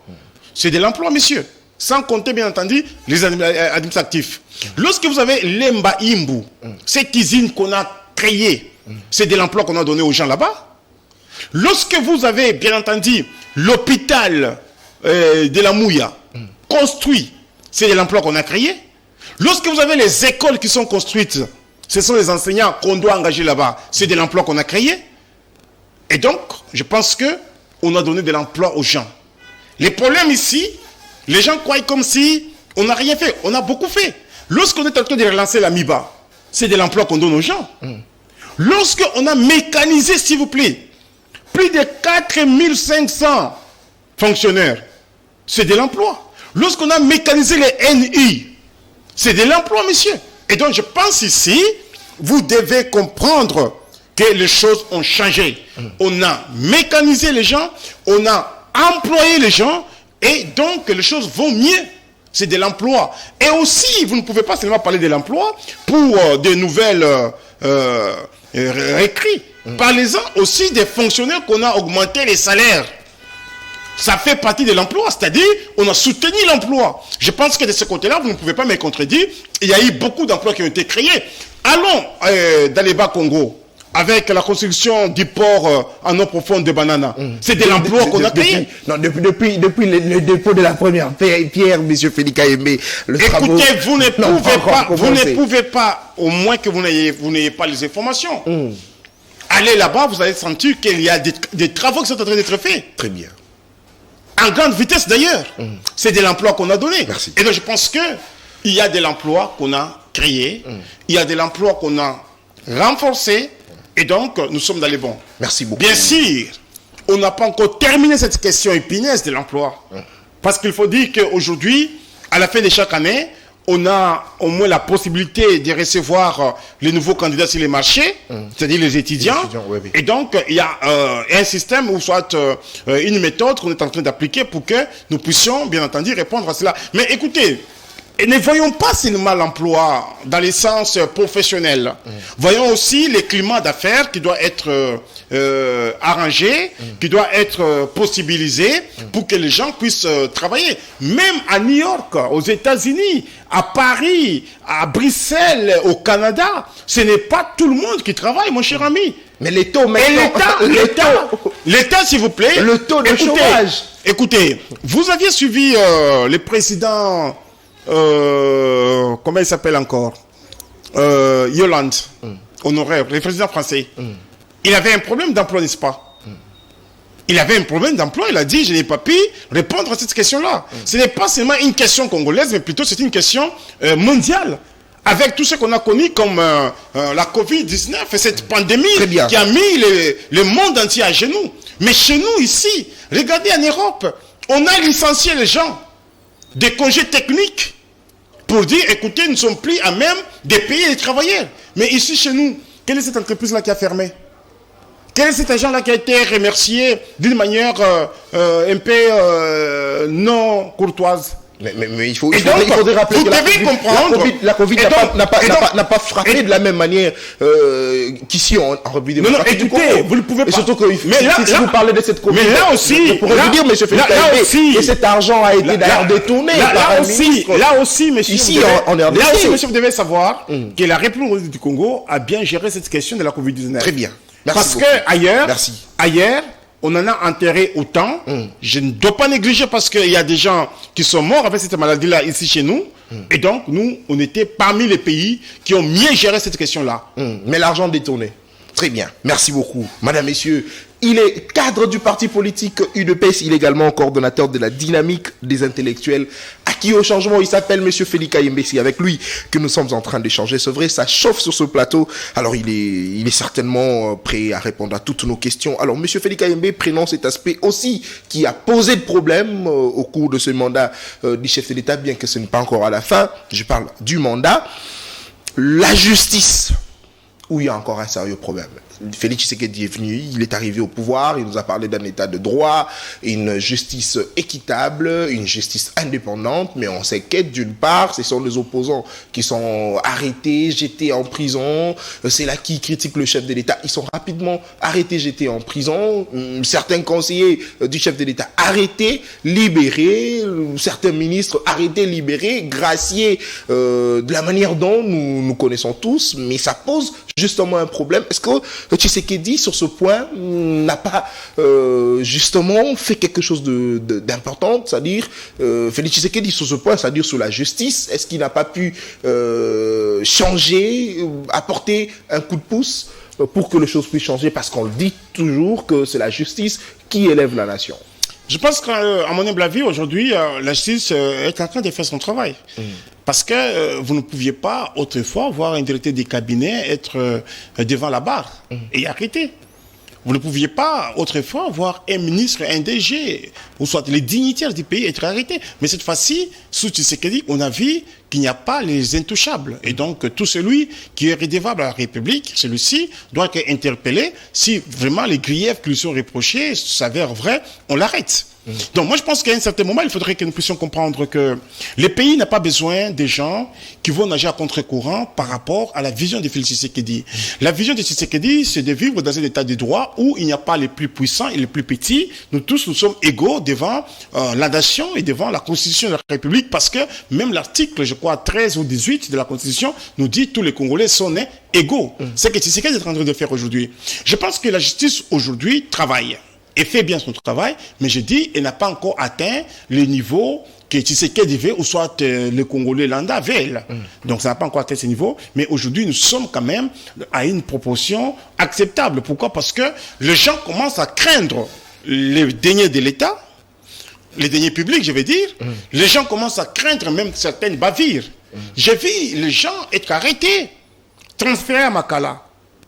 C'est de l'emploi, messieurs. Sans compter, bien entendu, les administratifs. Lorsque vous avez l'Emba Imbu, cette usine qu'on a créée, c'est de l'emploi qu'on a donné aux gens là-bas. Lorsque vous avez, bien entendu, l'hôpital de la Mouya, construit, c'est de l'emploi qu'on a créé. Lorsque vous avez les écoles qui sont construites, ce sont les enseignants qu'on doit engager là-bas, c'est de l'emploi qu'on a créé. Et donc, je pense qu'on a donné de l'emploi aux gens. Les problèmes ici, les gens croient comme si on n'a rien fait. On a beaucoup fait. Lorsqu'on est en train de relancer la MIBA, c'est de l'emploi qu'on donne aux gens. Lorsqu'on a mécanisé, s'il vous plaît, plus de 4500 fonctionnaires, c'est de l'emploi. Lorsqu'on a mécanisé les NI, c'est de l'emploi, messieurs. Et donc, je pense ici, vous devez comprendre que les choses ont changé. On a mécanisé les gens, on a employé les gens, et donc les choses vont mieux. C'est de l'emploi. Et aussi, vous ne pouvez pas seulement parler de l'emploi pour des nouvelles écrits. Parlez-en aussi des fonctionnaires qu'on a augmenté les salaires. Ça fait partie de l'emploi, c'est-à-dire on a soutenu l'emploi. Je pense que de ce côté-là, vous ne pouvez pas me contredire. Il y a eu beaucoup d'emplois qui ont été créés. Allons dans les Bas-Congo, avec la construction du port en eau profonde de Banana. C'est de l'emploi qu'on a créé. Depuis le dépôt de la première pierre, M. Félix Kayembe, écoutez, vous ne pouvez pas, au moins que vous n'ayez pas les informations. Allez là-bas, vous allez sentir qu'il y a des travaux qui sont en train d'être faits. Très bien. En grande vitesse d'ailleurs. C'est de l'emploi qu'on a donné. Merci. Et donc je pense qu'il y a de l'emploi qu'on a créé. Il y a de l'emploi qu'on a renforcé. Et donc nous sommes dans les bons. Merci beaucoup. Bien sûr, on n'a pas encore terminé cette question épineuse de l'emploi. Parce qu'il faut dire qu'aujourd'hui, à la fin de chaque année, on a au moins la possibilité de recevoir les nouveaux candidats sur les marchés, c'est-à-dire les étudiants. Oui. Et donc, il y a un système ou soit une méthode qu'on est en train d'appliquer pour que nous puissions, bien entendu, répondre à cela. Mais écoutez, et ne voyons pas seulement l'emploi dans les sens professionnels. Voyons aussi les climats d'affaires qui doivent être arrangés, qui doivent être possibilisés pour que les gens puissent travailler. Même à New York, aux États-Unis, à Paris, à Bruxelles, au Canada, ce n'est pas tout le monde qui travaille, mon cher ami. Mais les taux maintenant... L'État, s'il vous plaît... Le taux de chômage. Écoutez, vous aviez suivi le président... comment il s'appelle encore, Yolande Honoré, le président français. Il avait un problème d'emploi, n'est-ce pas? Il avait un problème d'emploi, il a dit, je n'ai pas pu répondre à cette question-là. Ce n'est pas seulement une question congolaise, mais plutôt c'est une question mondiale. Avec tout ce qu'on a connu comme la Covid-19 et cette pandémie qui a mis le monde entier à genoux. Mais chez nous, ici, regardez en Europe, on a licencié les gens des congés techniques pour dire, écoutez, nous ne sommes plus à même de payer les travailleurs. Mais ici, chez nous, quelle est cette entreprise-là qui a fermé? Quel est cet agent-là qui a été remercié d'une manière un peu non courtoise? Mais il faudrait rappeler que la Covid n'a pas frappé de la même manière qu'ici en République démocratique du Congo. Vous ne pouvez pas. Et surtout que si vous parlez de cette Covid, mais là aussi, je pourrais vous dire, M. Félix Kayembe, que cet argent a été d'ailleurs détourné par un ministre. Là aussi, monsieur, ici, vous devez savoir que la République du Congo a bien géré cette question de la Covid-19. Très bien. Parce qu'ailleurs, on en a enterré autant. Je ne dois pas négliger parce qu'il y a des gens qui sont morts avec cette maladie-là ici chez nous. Et donc, nous, on était parmi les pays qui ont mieux géré cette question-là. Mais l'argent détourné. Très bien. Merci beaucoup. Madame, messieurs, il est cadre du parti politique UDPS. Il est également coordonnateur de la dynamique des intellectuels acquis au changement. Il s'appelle Monsieur Félix Kayembe. C'est avec lui que nous sommes en train d'échanger. C'est vrai, ça chauffe sur ce plateau. Alors, il est certainement prêt à répondre à toutes nos questions. Alors, Monsieur Félix Kayembe, prenons cet aspect aussi qui a posé de problème au cours de ce mandat du chef de l'État, bien que ce n'est pas encore à la fin. Je parle du mandat. La justice. où il y a encore un sérieux problème. Félix Tshisekedi est venu, il est arrivé au pouvoir, il nous a parlé d'un état de droit, une justice équitable, une justice indépendante, mais on sait que d'une part, ce sont les opposants qui sont arrêtés, jetés en prison, c'est là qui critiquent le chef de l'État, ils sont rapidement arrêtés, jetés en prison, certains conseillers du chef de l'État arrêtés, libérés, certains ministres arrêtés, libérés, graciés de la manière dont nous connaissons tous, mais ça pose justement un problème. Est-ce que Tshisekedi, sur ce point, n'a pas justement fait quelque chose d'important, c'est-à-dire, Félix Tshisekedi, sur ce point, c'est-à-dire sur la justice, est-ce qu'il n'a pas pu changer, apporter un coup de pouce pour que les choses puissent changer, parce qu'on le dit toujours que c'est la justice qui élève la nation? Je pense qu'à mon humble avis, aujourd'hui, la justice est en train de faire son travail. Parce que vous ne pouviez pas autrefois voir un directeur des cabinets être devant la barre et arrêté. Vous ne pouviez pas autrefois voir un ministre, un DG, ou soit les dignitaires du pays être arrêtés. Mais cette fois-ci, sous Tshisekedi, on a vu qu'il n'y a pas les intouchables. Et donc, tout celui qui est redevable à la République, celui-ci doit être interpellé. Si vraiment les griefs qui lui sont reprochés s'avèrent vrais, on l'arrête. Donc moi je pense qu'à un certain moment, il faudrait que nous puissions comprendre que le pays n'a pas besoin des gens qui vont nager à contre-courant par rapport à la vision de Félix Tshisekedi. La vision de Tshisekedi, c'est de vivre dans un état de droit où il n'y a pas les plus puissants et les plus petits. Nous tous, nous sommes égaux devant la nation et devant la Constitution de la République, parce que même l'article, je crois, 13 ou 18 de la Constitution nous dit que tous les Congolais sont nés égaux. C'est ce que Tshisekedi est en train de faire aujourd'hui. Je pense que la justice aujourd'hui travaille et fait bien son travail, mais je dis, elle n'a pas encore atteint le niveau que Tshisekedi veut, ou soit le Congolais lambda veut. Donc ça n'a pas encore atteint ce niveau, mais aujourd'hui nous sommes quand même à une proportion acceptable. Pourquoi? Parce que les gens commencent à craindre les deniers de l'État, les deniers publics, je veux dire. Les gens commencent à craindre même certaines bavures. J'ai vu les gens être arrêtés, transférés à Makala.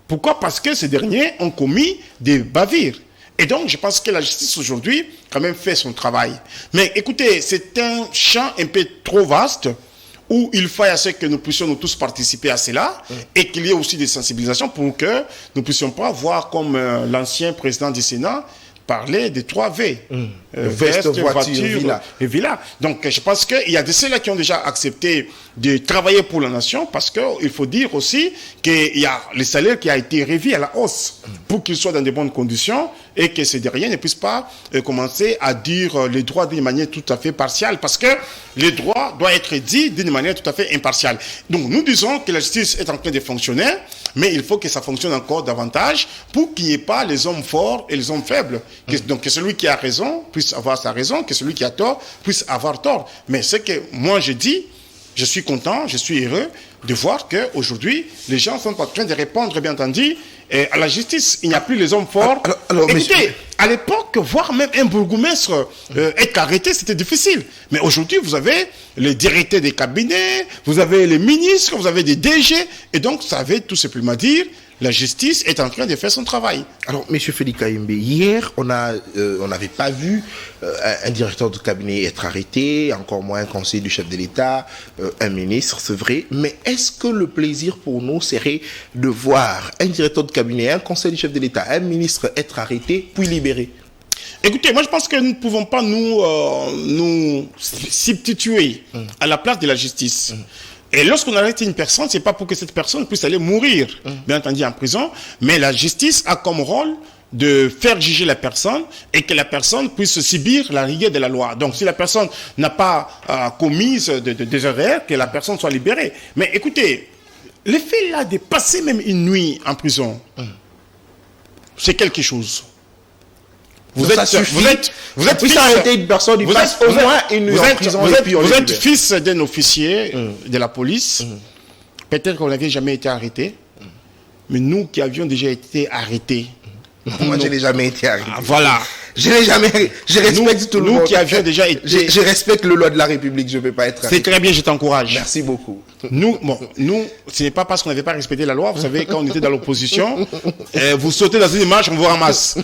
Pourquoi? Parce que ces derniers ont commis des bavures. Et donc, je pense que la justice aujourd'hui, quand même, fait son travail. Mais écoutez, c'est un champ un peu trop vaste où il faut à ce que nous puissions nous tous participer à cela et qu'il y ait aussi des sensibilisations pour que nous ne puissions pas voir comme l'ancien président du Sénat parlait des 3 V. Veste, voiture, et villa. Donc, je pense qu'il y a de ceux-là qui ont déjà accepté de travailler pour la nation, parce qu'il faut dire aussi qu'il y a le salaire qui a été revu à la hausse pour qu'il soit dans de bonnes conditions et que ces derniers ne puissent pas commencer à dire les droits d'une manière tout à fait partiale, parce que les droits doivent être dits d'une manière tout à fait impartiale. Donc, nous disons que la justice est en train de fonctionner, mais il faut que ça fonctionne encore davantage pour qu'il n'y ait pas les hommes forts et les hommes faibles. Donc, que celui qui a raison puisse avoir sa raison, que celui qui a tort puisse avoir tort. Mais ce que moi je dis, je suis content, je suis heureux de voir qu'aujourd'hui, les gens sont en train de répondre, bien entendu, à la justice. Il n'y a plus les hommes forts. Alors, écoutez, à l'époque, voir même un bourgmestre être arrêté, c'était difficile. Mais aujourd'hui, vous avez les directeurs des cabinets, vous avez les ministres, vous avez des DG, et donc ça veut tout simplement dire la justice est en train de faire son travail. Alors, M. Félix Kayembe, hier, on n'avait pas vu un directeur de cabinet être arrêté, encore moins un conseiller du chef de l'État, un ministre, c'est vrai. Mais est-ce que le plaisir pour nous serait de voir un directeur de cabinet, un conseiller du chef de l'État, un ministre être arrêté, puis libéré? Écoutez, moi je pense que nous ne pouvons pas nous substituer à la place de la justice. Et lorsqu'on arrête une personne, c'est pas pour que cette personne puisse aller mourir, bien entendu, en prison, mais la justice a comme rôle de faire juger la personne et que la personne puisse subir la rigueur de la loi. Donc, si la personne n'a pas commis des erreurs, que la personne soit libérée. Mais écoutez, le fait là de passer même une nuit en prison, c'est quelque chose. Vous êtes arrêter une personne, il passe au moins une nuit en prison. Vous êtes fils d'un officier de la police. Peut-être qu'on n'avait jamais été arrêté. Mais nous qui avions déjà été arrêtés. Moi, je n'ai jamais été arrêté. Voilà. Je respecte tout le monde. Nous qui avions déjà été... Je respecte le loi de la République, je ne peux pas être arrêté. C'est très bien, je t'encourage. Merci beaucoup. Nous, ce n'est pas parce qu'on n'avait pas respecté la loi. Vous savez, quand on était dans l'opposition, vous sautez dans une marche, on vous ramasse.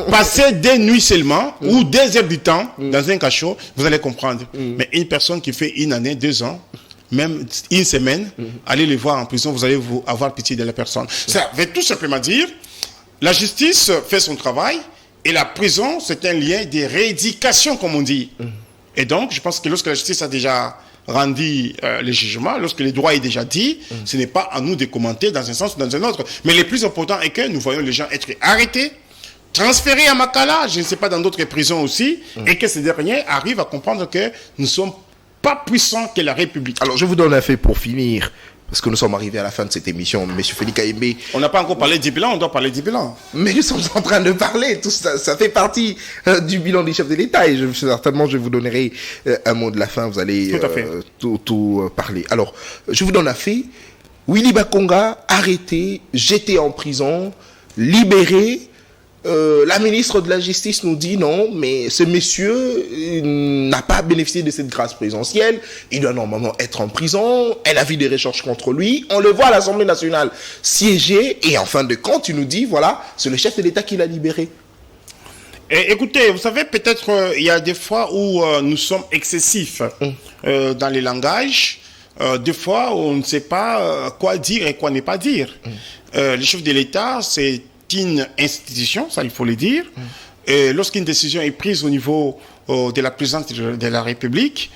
Passez des nuits seulement, ou des heures du temps, dans un cachot, vous allez comprendre. Mais une personne qui fait 1 année, 2 ans, même une semaine, allez les voir en prison, vous allez avoir pitié de la personne. Ça veut tout simplement dire, la justice fait son travail et la prison, c'est un lien de rééducation, comme on dit. Et donc, je pense que lorsque la justice a déjà rendu les jugements, lorsque le droit est déjà dit, ce n'est pas à nous de commenter dans un sens ou dans un autre. Mais le plus important est que nous voyons les gens être arrêtés, transférés à Makala, je ne sais pas, dans d'autres prisons aussi, et que ces derniers arrivent à comprendre que nous ne sommes pas puissants que la République. Alors, je vous donne un fait pour finir, parce que nous sommes arrivés à la fin de cette émission, M. Félix Kaïmbé. On n'a pas encore parlé du bilan, on doit parler du bilan. Mais nous sommes en train de parler, tout ça, ça fait partie du bilan des chefs de l'État, et certainement, je vous donnerai un mot de la fin, vous allez tout parler. Alors, je vous donne un fait. Willy Bakonga, arrêté, jeté en prison, libéré. La ministre de la Justice nous dit non, mais ce monsieur n'a pas bénéficié de cette grâce présidentielle, il doit normalement être en prison, elle a vu des recherches contre lui, on le voit à l'Assemblée nationale siéger, et en fin de compte, il nous dit, voilà, c'est le chef de l'État qui l'a libéré. Et écoutez, vous savez, peut-être il y a des fois où nous sommes excessifs dans les langages, des fois où on ne sait pas quoi dire et quoi ne pas dire. Le chef de l'État, c'est une institution, ça il faut le dire. Et lorsqu'une décision est prise au niveau de la présidence de la République,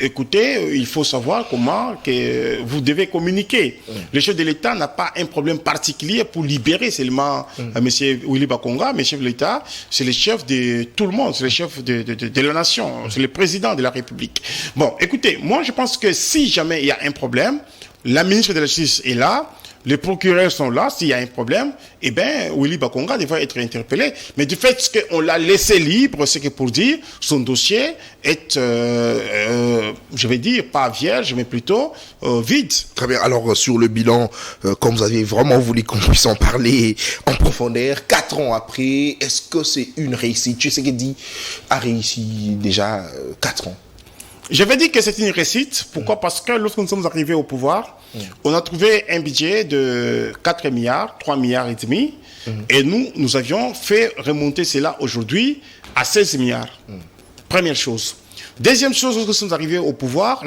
écoutez, il faut savoir comment que vous devez communiquer. Le chef de l'État n'a pas un problème particulier pour libérer seulement M. Willy Bakonga, mais le chef de l'État, c'est le chef de tout le monde, c'est le chef de la nation, c'est le président de la République. Bon, écoutez, moi je pense que si jamais il y a un problème, la ministre de la Justice est là, les procureurs sont là, s'il y a un problème, eh bien, Willy Bakonga devrait être interpellé. Mais du fait qu'on l'a laissé libre, c'est que pour dire, son dossier est, je vais dire, pas vierge, mais plutôt vide. Très bien. Alors, sur le bilan, comme vous avez vraiment voulu qu'on puisse en parler en profondeur, 4 ans après, est-ce que c'est une réussite? Tshisekedi a réussi déjà 4 ans. J'avais dit que c'est une réussite. Pourquoi? Parce que lorsque nous sommes arrivés au pouvoir, on a trouvé un budget de 4 milliards, 3 milliards et demi. Et nous avions fait remonter cela aujourd'hui à 16 milliards. Première chose. Deuxième chose, lorsque nous sommes arrivés au pouvoir,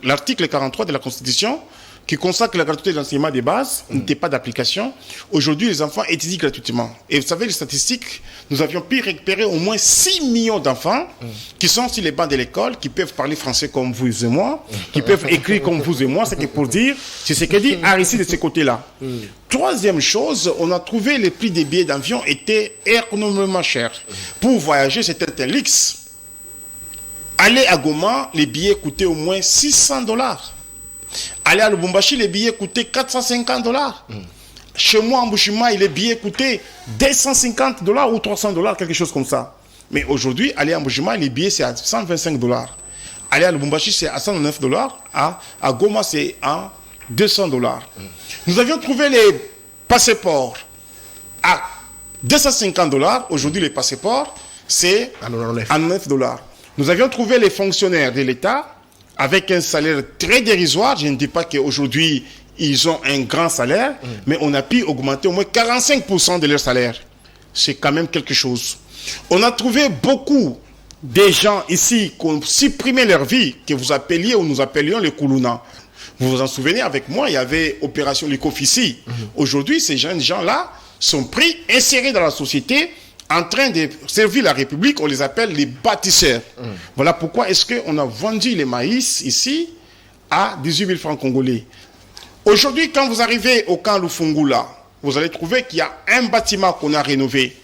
l'article 43 de la Constitution, qui consacre la gratuité de l'enseignement des bases, n'était pas d'application. Aujourd'hui, les enfants étudient gratuitement. Et vous savez, les statistiques, nous avions pu récupérer au moins 6 millions d'enfants qui sont sur les bancs de l'école, qui peuvent parler français comme vous et moi, qui peuvent écrire comme vous et moi. C'est pour dire, c'est ce que dit Harissi de ce côté-là. Troisième chose, on a trouvé les prix des billets d'avion étaient énormément chers. Pour voyager, c'était un luxe. Aller à Goma, les billets coûtaient au moins $600. Aller à Lubumbashi, les billets coûtaient $450. Chez moi, en Bushima, les billets coûtaient $250 ou $300, quelque chose comme ça. Mais aujourd'hui, aller à Bushima, les billets, c'est à $125. Aller à Lubumbashi, c'est à $109. À Goma, c'est à $200. Nous avions trouvé les passeports à $250. Aujourd'hui, les passeports, c'est à $9. Nous avions trouvé les fonctionnaires de l'État avec un salaire très dérisoire. Je ne dis pas qu'aujourd'hui, ils ont un grand salaire, mais on a pu augmenter au moins 45% de leur salaire. C'est quand même quelque chose. On a trouvé beaucoup de gens ici qui ont supprimé leur vie, que vous appeliez ou nous appelions les Koulouna. Vous vous en souvenez, avec moi, il y avait Opération Likofici. Aujourd'hui, ces jeunes gens-là sont pris, insérés dans la société, en train de servir la République. On les appelle les bâtisseurs. Voilà pourquoi est-ce qu'on a vendu les maïs ici à 18 000 francs congolais. Aujourd'hui, quand vous arrivez au camp Lufungula, vous allez trouver qu'il y a un bâtiment qu'on a rénové.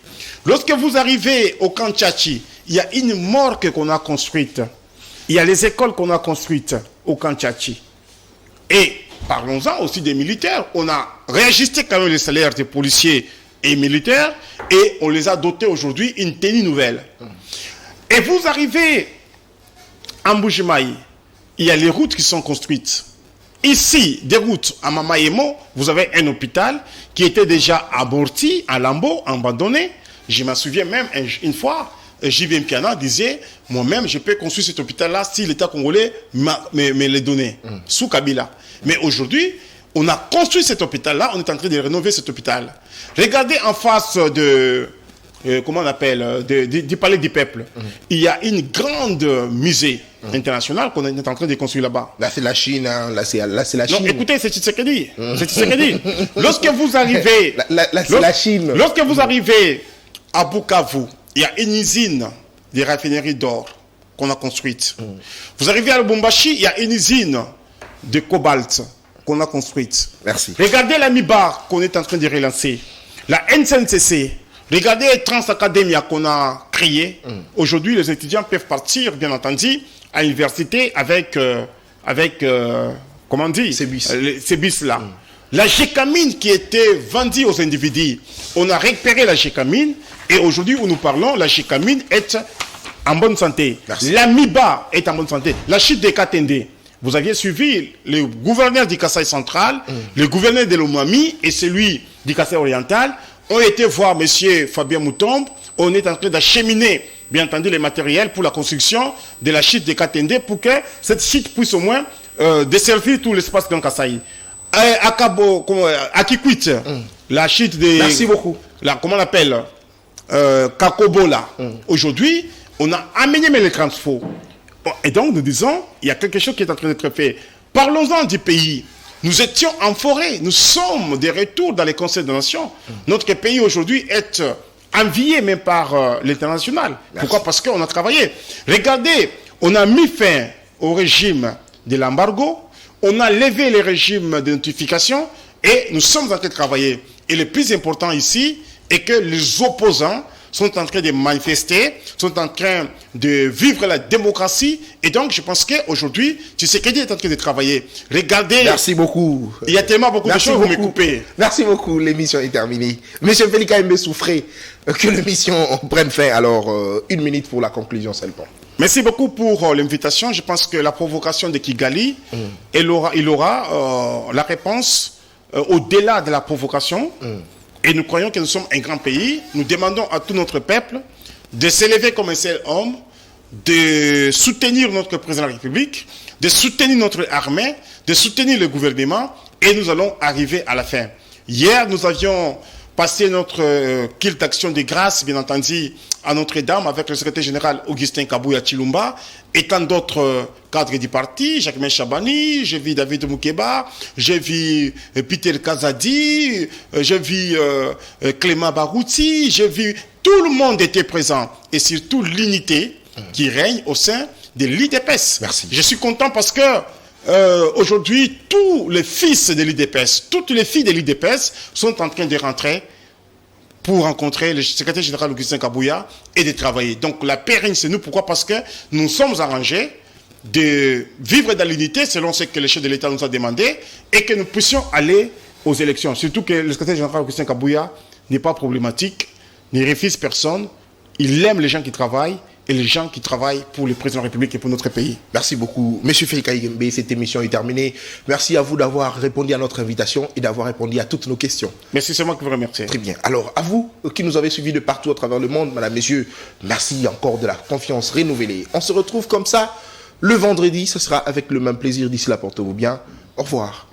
Lorsque vous arrivez au camp Tchachi, il y a une morgue qu'on a construite. Il y a les écoles qu'on a construites au camp Tchachi. Et parlons-en aussi des militaires. On a réajusté quand même les salaires des policiers et militaires et on les a dotés aujourd'hui une tenue nouvelle. Et vous arrivez en Mbujimaï, il y a les routes qui sont construites. Ici, des routes à Mamaïemo, vous avez un hôpital qui était déjà amorti, à Lambo, abandonné. Je me souviens même une fois, J.V. Mpiana disait, moi-même, je peux construire cet hôpital-là si l'État congolais me le donnait, sous Kabila. Mais aujourd'hui, on a construit cet hôpital-là, on est en train de rénover cet hôpital. Regardez en face de comment on appelle, du palais du peuple, il y a une grande musée international qu'on est en train de construire là-bas. Là, c'est la Chine. Hein. Là, c'est la Chine. Non, écoutez, c'est Tshisekedi. C'est Tshisekedi. Lorsque vous arrivez... Là, c'est la Chine. Lorsque vous arrivez à Bukavu, il y a une usine de raffinerie d'or qu'on a construite. Vous arrivez à Lubumbashi, il y a une usine de cobalt qu'on a construite. Merci. Regardez la MIBAR qu'on est en train de relancer. La NCNCC. Regardez Trans Academia qu'on a créé. Aujourd'hui, les étudiants peuvent partir, bien entendu, à l'université avec comment on dit, ces bus. Ces bus-là. La gécamine qui était vendue aux individus, on a récupéré la gécamine et aujourd'hui où nous parlons, la gécamine est en bonne santé. Merci. La MIBA est en bonne santé. La chute des Katende. Vous aviez suivi le gouverneur du Kasaï central, le gouverneur de l'Omami et celui du Kasaï oriental ont été voir M. Fabien Moutombe. On est en train d'acheminer, bien entendu, les matériels pour la construction de la chute de Katende pour que cette chute puisse au moins desservir tout l'espace Grand Kasaï. À Kikwit, la chute de... Merci beaucoup. Comment on appelle Kakobola. Aujourd'hui, on a amené les transports. Et donc, nous disons, il y a quelque chose qui est en train d'être fait. Parlons-en du pays. Nous étions en forêt. Nous sommes de retour dans les conseils des nations. Notre pays aujourd'hui est envié même par l'international. Pourquoi? Parce qu'on a travaillé. Regardez, on a mis fin au régime de l'embargo. On a levé les régimes de notification. Et nous sommes en train de travailler. Et le plus important ici est que les opposants sont en train de manifester, sont en train de vivre la démocratie. Et donc, je pense qu'aujourd'hui, Tshisekedi est en train de travailler. Regardez. Merci beaucoup. Il y a tellement beaucoup de choses, vous me coupez. Merci beaucoup. L'émission est terminée. Monsieur Félix Kaimbe souffrait que l'émission prenne fin. Alors, 1 minute pour la conclusion seulement. Merci beaucoup pour l'invitation. Je pense que la provocation de Kigali, il aura la réponse au-delà de la provocation. Et nous croyons que nous sommes un grand pays. Nous demandons à tout notre peuple de s'élever comme un seul homme, de soutenir notre président de la République, de soutenir notre armée, de soutenir le gouvernement. Et nous allons arriver à la fin. Hier, nous avions passé notre culte d'action de grâce, bien entendu, à Notre-Dame avec le secrétaire général Augustin Kabouya Chilumba et tant d'autres cadres du parti, Jacques Chabani, j'ai vu David Moukeba, j'ai vu Peter Kazadi, j'ai vu Clément Barouti, j'ai vu tout le monde était présent et surtout l'unité qui règne au sein de l'IDPS. Merci. Je suis content parce que aujourd'hui, tous les fils de l'IDPS, toutes les filles de l'IDPS sont en train de rentrer pour rencontrer le secrétaire général Augustin Kabouya et de travailler. Donc la paix règne c'est nous. Pourquoi? Parce que nous sommes arrangés de vivre dans l'unité selon ce que le chef de l'État nous a demandé et que nous puissions aller aux élections. Surtout que le secrétaire général Augustin Kabouya n'est pas problématique, ne refuse personne. Il aime les gens qui travaillent et les gens qui travaillent pour le président de la République et pour notre pays. Merci beaucoup. Monsieur Félix Kaimbe, cette émission est terminée. Merci à vous d'avoir répondu à notre invitation et d'avoir répondu à toutes nos questions. Merci, c'est moi qui vous remercie. Très bien. Alors, à vous qui nous avez suivis de partout à travers le monde, madame, messieurs, merci encore de la confiance renouvelée. On se retrouve comme ça le vendredi. Ce sera avec le même plaisir. D'ici là, portez-vous bien. Au revoir.